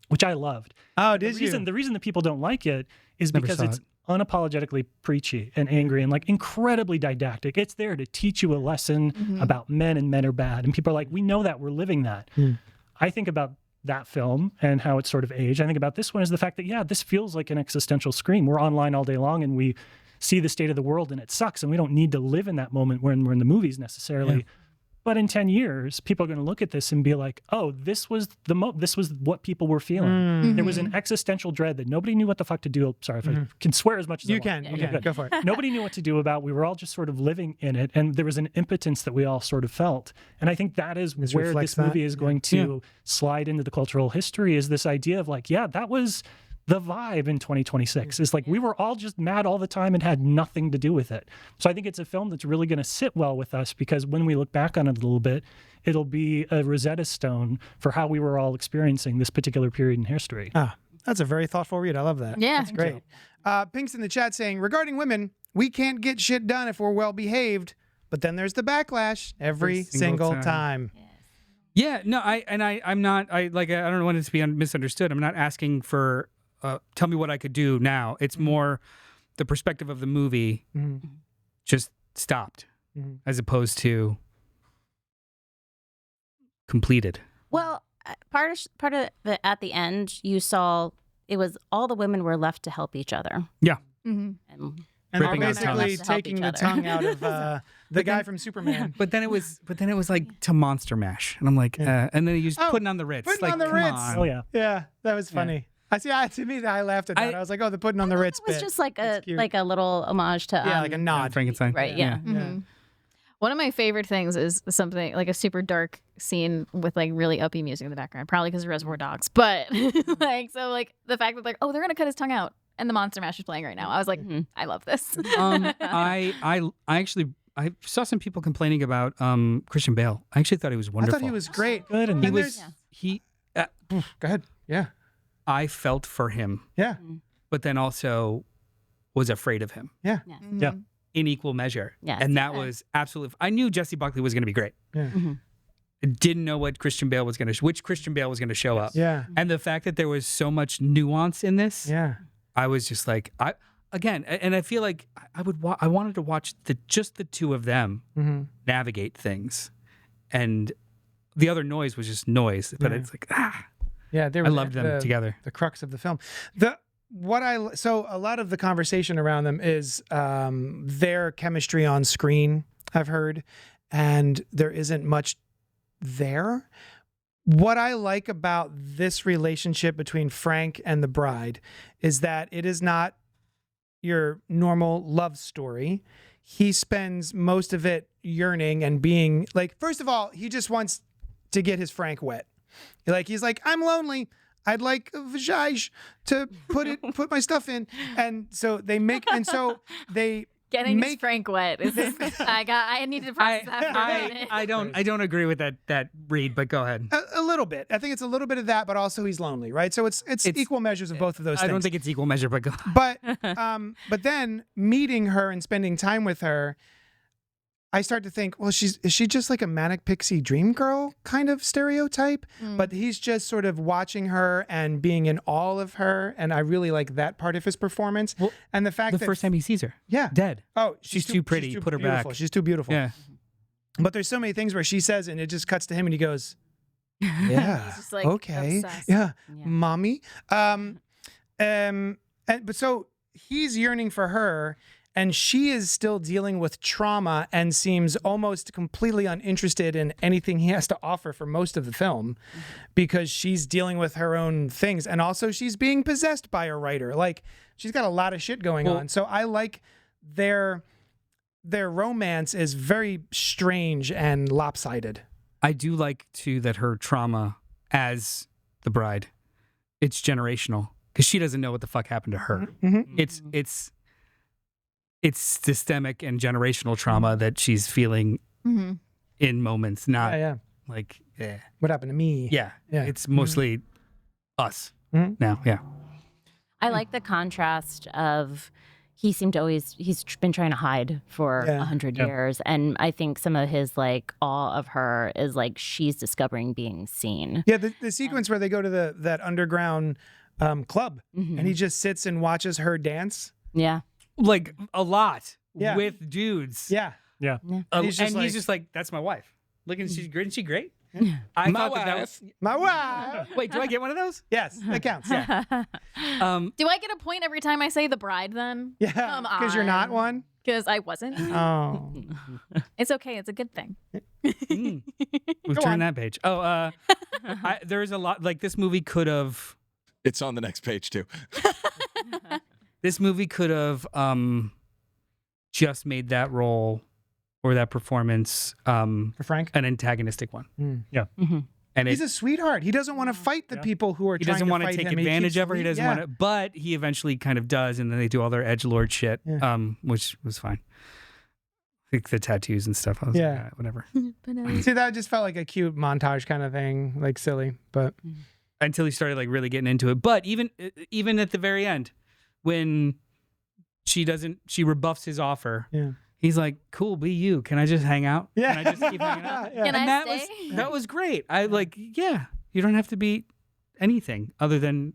Which I loved. Oh, did you? The reason that people don't like it is Never because saw it's it. unapologetically preachy and angry and like incredibly didactic. It's there to teach you a lesson about men, and men are bad. And people are like, we know that, we're living that. I think about that film and how it's sort of aged. I think about this one as the fact that, yeah, this feels like an existential scream. We're online all day long and we see the state of the world and it sucks, and we don't need to live in that moment when we're in the movies necessarily. But in 10 years, people are going to look at this and be like, oh, this was this was what people were feeling. There was an existential dread that nobody knew what the fuck to do. Sorry if I can swear as much as I You want. can. Go for it. Nobody knew what to do about. We were all just sort of living in it, and there was an impotence that we all sort of felt. And I think that is This where reflects this movie that. is going to slide into the cultural history, is this idea of like, yeah, that was the vibe in 2026. Is like we were all just mad all the time and had nothing to do with it. So I think it's a film that's really going to sit well with us, because when we look back on it a little bit, it'll be a Rosetta Stone for how we were all experiencing this particular period in history. Ah, that's a very thoughtful read. I love that. Yeah. That's great. Pink's in the chat saying, regarding women, we can't get shit done if we're well behaved, but then there's the backlash every single time. Yeah, no, I'm not, I don't want it to be misunderstood. I'm not asking for, tell me what I could do now. It's more the perspective of the movie just stopped, as opposed to completed. Well, part of the at the end, you saw it was all the women were left to help each other. Yeah. And And they're Ripping out basically tongues. To help taking each the other. tongue out of the guy from Superman. But then it was like to Monster Mash, and I'm like, and then he used putting on the Ritz. putting like, on the come Ritz. on. Oh yeah. Yeah, that was funny. To me, I laughed at that. I was like, oh, the putting on the Ritz it was bit. just like a cute. little homage to like a nod. Frankenstein. right, yeah. One of my favorite things is something like a super dark scene with like really uppy music in the background, probably because of Reservoir Dogs. But like, so like the fact that like, oh, they're gonna cut his tongue out and the Monster Mash is playing right now. I was like, I love this. I actually saw some people complaining about Christian Bale. I actually thought he was I wonderful. thought he was great. Good. And He And was. there's- He. Go ahead. Yeah. I felt for him, Yeah. but then also was afraid of him Yeah. Yeah. in equal measure. Yes. And that was absolutely. I knew Jesse Buckley was going to be great. Yeah. I didn't know which Christian Bale was going to show up. Yeah. And the fact that there was so much nuance in this, Yeah. I was just like, and I feel like I wanted to watch just the two of them navigate things, and the other noise was just noise. But it's like, Yeah. They I loved them together. The crux of the film. So a lot of the conversation around them is their chemistry on screen, I've heard, and there isn't much there. What I like about this relationship between Frank and the bride is that it is not your normal love story. He spends most of it yearning and being like, first of all, he just wants to get his Frank wet. He's like, I'm lonely. I'd like a vajayjay to put my stuff in. And so they Getting his make Frank wet. I needed to process that for a minute. I don't agree with that read, but go ahead. a little bit. I think it's a little bit of that, but also he's lonely, right? So it's equal measures of both of those I things. don't think it's equal measure, but go on. But then meeting her and spending time with her, I start to think, well, is she just like a manic pixie dream girl kind of stereotype? But he's just sort of watching her and being in awe of her, and I really like that part of his performance. Well, and the fact The that first time he sees her, yeah, dead. oh, She's too pretty. Put her beautiful. back. She's too beautiful. Yeah. But there's so many things where she says, and it just cuts to him, and he goes, "Yeah, He's just, like, okay, obsessed. yeah, Yeah. mommy." But so he's yearning for her, and she is still dealing with trauma and seems almost completely uninterested in anything he has to offer for most of the film, because she's dealing with her own things, and also she's being possessed by a writer. Like, she's got a lot of shit going on. So I like their romance is very strange and lopsided. I do like too that her trauma as the bride it's generational because she doesn't know what the fuck happened to her. Mm-hmm. It's systemic and generational trauma that she's feeling in moments, not Yeah. like What happened to me? yeah. Yeah. It's mostly us Mhm. now. Yeah. I like the contrast of he's been trying to hide for 100 years. And I think some of his like awe of her is like she's discovering being seen. Yeah, the sequence where they go to that underground club and he just sits and watches her dance. Yeah. Like a lot Yeah. with dudes. Yeah. Yeah. And he's just like- he's just like, that's my wife. Look, and she's great. Isn't she great? My I thought that wife. was. My wife. Wait, do I get one of those? Yes, that counts. Yeah. Do I get a point every time I say the bride then? Yeah. Come Because you're not on. one. Because I wasn't. Oh. It's okay. It's a good thing. We've Go turned on. that page. Oh, there's a lot. Like this movie could have. It's on the next page too. This movie could have just made that role or that performance For Frank. an antagonistic one. And He's a sweetheart. He doesn't want to fight the people who are he trying doesn't to want to fight take him. advantage of her. He doesn't yeah. want to, but he eventually kind of does, and then they do all their edgelord shit, Yeah. which was fine. I think the tattoos and stuff. I was Yeah. like, whatever. See, that just felt like a cute montage kind of thing, like silly. But Until he started like really getting into it. But even at the very end, when she rebuffs his offer. yeah. He's like, "Cool, be you. Can I just hang out? Yeah. Can I just keep hanging out?" Yeah. Can And I that stay? that was great. I like, yeah. You don't have to be anything other than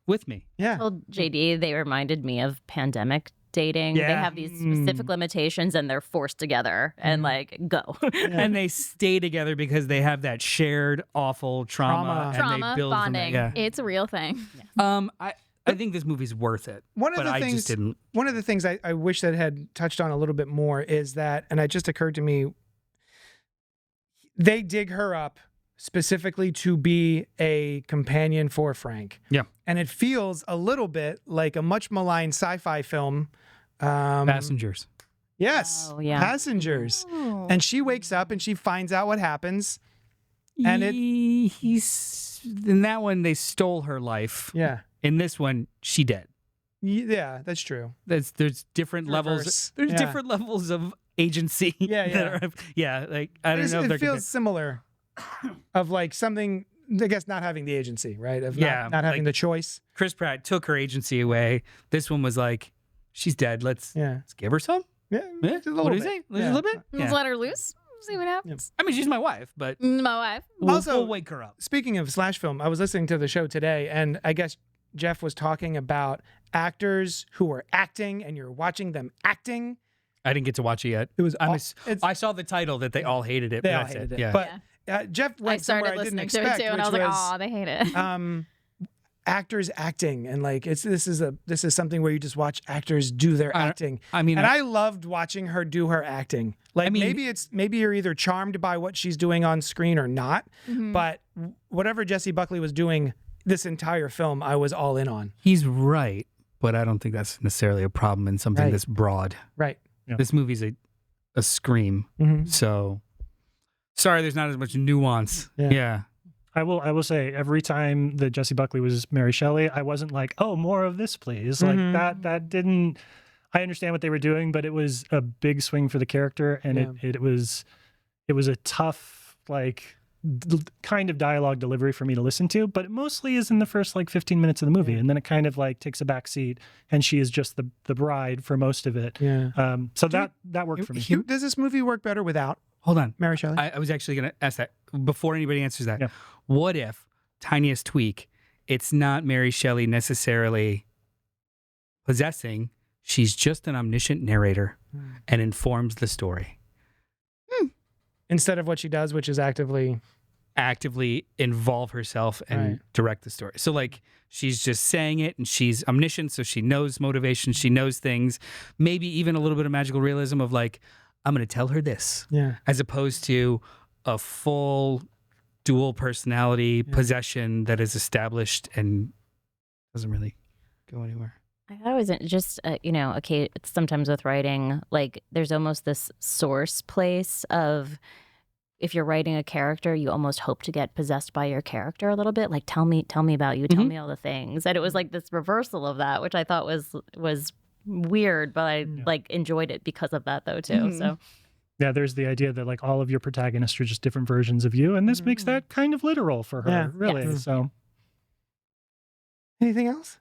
with me. Yeah. Told JD they reminded me of pandemic dating. They Yeah. have these specific limitations and they're forced together and like go. And they stay together because they have that shared awful trauma. And Trauma they build from bonding. it. Yeah. It's a real thing. I think this movie's worth it. One of but the I things, just didn't. One of the things I wish that had touched on a little bit more is that, and it just occurred to me, they dig her up specifically to be a companion for Frank. Yeah. And it feels a little bit like a much maligned sci-fi film. Passengers. Yes. Oh, yeah. Passengers. And she wakes up and she finds out what happens. And he's in that one they stole her life. Yeah. In this one, she dead. Yeah, that's true. There's different levels. Reverse. There's Yeah. different levels of agency. Yeah, that yeah. are, like I don't know if It they're feels similar of like something, I guess, not having the agency, right? Of Yeah, not having like- the choice. Chris Pratt took her agency away. This one was like, she's dead. Let's Yeah. give her some. Yeah. Yeah. Just a little What do you bit. say? Just Yeah. a little bit. Let's Yeah. let her loose. See what happens. I mean, she's my wife, but My wife. we'll wake her up. Speaking of slash film, I was listening to the show today, and I guess Jeff was talking about actors who are acting, and you're watching them acting. I didn't get to watch it yet. It was I saw the title that they all hated it. they but all that's hated it. Yeah. But Jeff I went somewhere started I didn't listening to expect, it too, and I was which like, "Oh, they hate it." actors acting, and like this is something where you just watch actors do their acting. I mean, and I loved watching her do her acting. Like, I mean- maybe you're either charmed by what she's doing on screen or not. But whatever Jessie Buckley was doing this entire film, I was all in on. he's right, but I don't think that's necessarily a problem in something Right. this broad. Right. Yeah. This movie's a scream. Mhm. So sorry, there's not as much nuance. Yeah. Yeah. I will say every time that Jessie Buckley was Mary Shelley, I wasn't like, oh, more of this, please. Mhm. Like that didn't. I understand what they were doing, but it was a big swing for the character, and it was a tough like kind of dialogue delivery for me to listen to. But it mostly is in the first like 15 minutes of the movie, and then it kind of like takes a back seat, and she is just the bride for most of it. Yeah. So that worked for me. Does this movie work better without Hold on. Mary Shelley? I was actually going to ask that before anybody answers that. Yeah. What if, tiniest tweak, it's not Mary Shelley necessarily possessing, she's just an omniscient narrator and informs the story. Instead of what she does, which is actively. Involve herself and Right. direct the story. So like she's just saying it and she's omniscient, so she knows motivation, she knows things, maybe even a little bit of magical realism of like, I'm going to tell her this, Yeah. as opposed to a full dual personality possession that is established and doesn't really go anywhere. I thought it was just, okay, sometimes with writing, like there's almost this source place of if you're writing a character, you almost hope to get possessed by your character a little bit. Like, tell me about you, tell me all the things. And it was like this reversal of that, which I thought was weird, but I like enjoyed it because of that though too. So Yeah, there's the idea that like all of your protagonists are just different versions of you, and this makes that kind of literal for her, really. Yes. So, Anything else?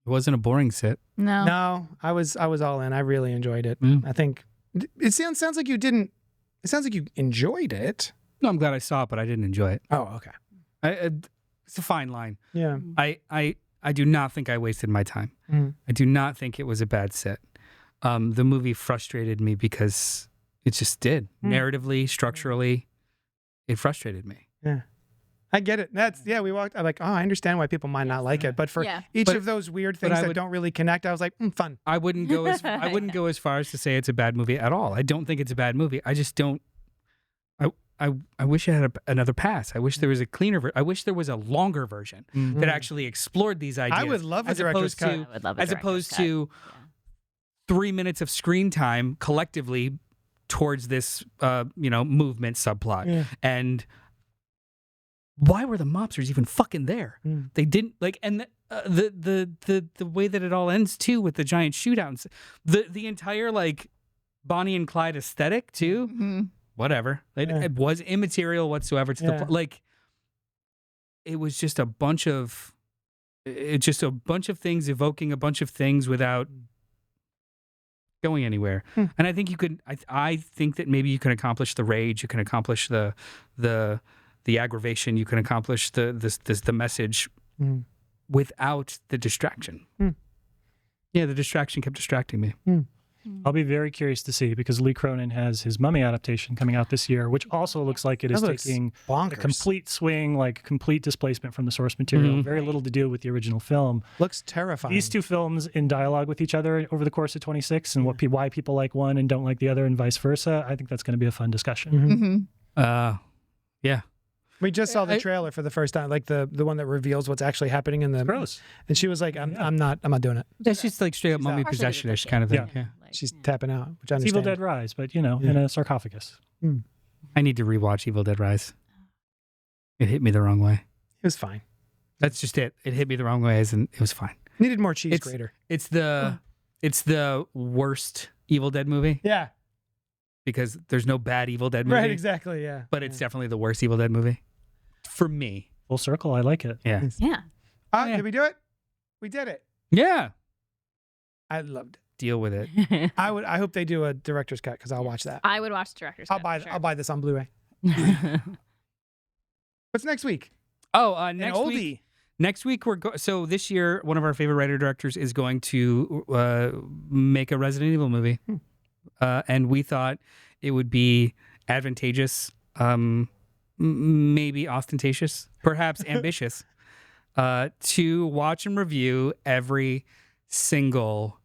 It wasn't a boring sit. No. No, I was all in. I really enjoyed it. I think it sounds like you didn't. It sounds like you enjoyed it. No, I'm glad I saw it, but I didn't enjoy it. Oh, okay. It's a fine line. Yeah. I do not think I wasted my time. Mhm. I do not think it was a bad sit. The movie frustrated me because it just did. Narratively, structurally, it frustrated me. Yeah. I get it. We walked. I'm like, oh, I understand why people might not like it. But for each of those weird things that don't really connect, I was like, fun. I wouldn't go as far as to say it's a bad movie at all. I don't think it's a bad movie. I just don't. I wish it had another pass. I wish there was a cleaner. I wish there was a longer version that actually explored these ideas. I would love a director's cut. I would love a as director's opposed cut. to 3 minutes of screen time collectively towards this, movement subplot. Yeah. And why were the mobsters even fucking there? They didn't and the way that it all ends too with the giant shootouts, the entire like Bonnie and Clyde aesthetic too. Whatever, it was immaterial whatsoever to the like. It was just a bunch of things evoking a bunch of things without going anywhere. And I think you could. I think that maybe you can accomplish the rage. You can accomplish the aggravation. You can accomplish the message without the distraction. Yeah, the distraction kept distracting me. I'll be very curious to see because Lee Cronin has his Mummy adaptation coming out this year, which also looks like it is taking a complete swing, like complete displacement from the source material. Very little to do with the original film. Looks terrifying. These two films in dialogue with each other over the course of 26 and why people like one and don't like the other and vice versa. I think that's going to be a fun discussion. Yeah. We just saw the trailer for the first time, like the one that reveals what's actually happening in the. Gross. And she was like, "I'm not doing it." That's just like straight up mummy possession-ish kind of thing. Yeah. She's tapping out, which I It's understand. Evil Dead Rise, but in a sarcophagus. I need to rewatch Evil Dead Rise. It hit me the wrong way. It was fine. That's just it. It hit me the wrong way, and it was fine. Needed more cheese grater. It's the worst Evil Dead movie Yeah. because there's no bad Evil Dead movie. Right. Exactly. Yeah. But it's definitely the worst Evil Dead movie for me. Full circle. I like it. Yeah. Yeah. Did we do it? We did it. Yeah. I loved it. Deal with it. I hope they do a director's cut because I'll watch that. I would watch the director's cut. I'll buy this on Blu-ray. What's next week? Oh, next An week. oldie. Next week so this year one of our favorite writer directors is going to make a Resident Evil movie, and we thought it would be advantageous, maybe ostentatious, perhaps ambitious, to watch and review every single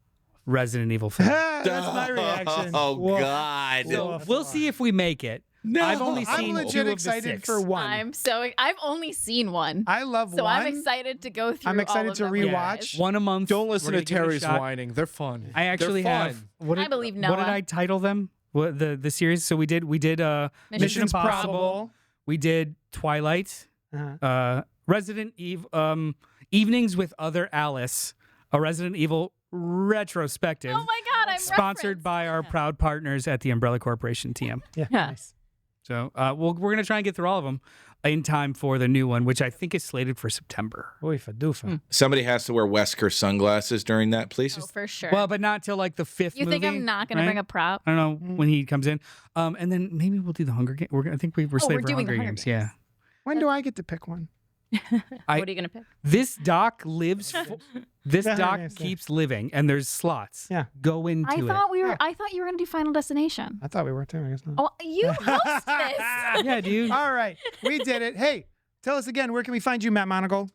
Resident Evil film. That's my reaction. Oh, Whoa. God. So we'll see if we make it. No. I've only I'm seen legit 2 of the excited 6. for one. I've only seen one. I love So one. I'm excited to go through. I'm excited all of to them with you rewatch. guys. One a month. Don't listen We're to gonna give it a Terry's shot. whining. They're fun. I actually They're have. fun. What I believe What Noah. did I title them? What the series? So we did Mission Mission's Impossible. Probable. We did Twilight. Uh-huh. Resident Evil. Evenings with Other Alice. A Resident Evil retrospective. Oh my God! I'm sponsored by our proud partners at the Umbrella Corporation TM. Yeah. Yeah. Nice. So we're gonna try and get through all of them in time for the new one, which I think is slated for September. Oy, fadoofa. Somebody has to wear Wesker sunglasses during that, please. Oh, for sure. Well, but not till like the 5th you movie. think I'm not going to right? bring a prop? I don't know when he comes in. And then maybe we'll do the Hunger Games. I think we're slated for doing the Hunger Hunger Games. Games. Yeah. When do I get to pick one? What are you gonna pick? This doc lives. This Yeah, doc yes, yeah. keeps living, and there's slots. Yeah. Go into I it. thought you were going to do Final Destination. I thought we were too. I guess not. Oh, you host this. Yeah, dude. All right. We did it. Hey, tell us again, where can we find you, Matt Monagle?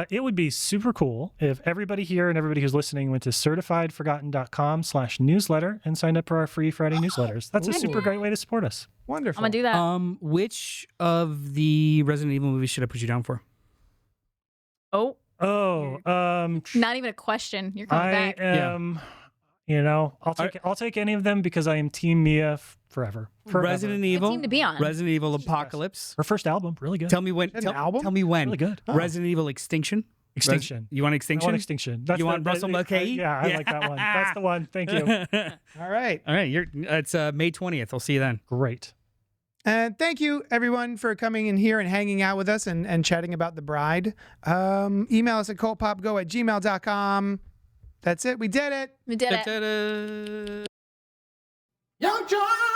It would be super cool if everybody here and everybody who's listening went to certifiedforgotten.com/newsletter and signed up for our free Friday newsletters. That's a super great way to support us. Wonderful. I'm going to do that. Which of the Resident Evil movies should I put you down for? Oh, Oh, not even a question. You're coming I back. am. You know, I'll take any of them because I am Team Mia forever. Resident Evil. team to be on. Resident Evil Apocalypse. Her first album, really good. Tell me when. An album? Tell me when. Really good. Resident Evil Extinction. Extinction. You want I Extinction? want Extinction. That's You want Russell McKay? Yeah, I like that one. That's the one. Thank you. All right. All right. It's May 20th. I'll see you then. Great. And thank you, everyone, for coming in here and hanging out with us and chatting about The Bride. Email us at cultpopgo@gmail.com. That's it. We did it. We did it. Ta-da. Young John!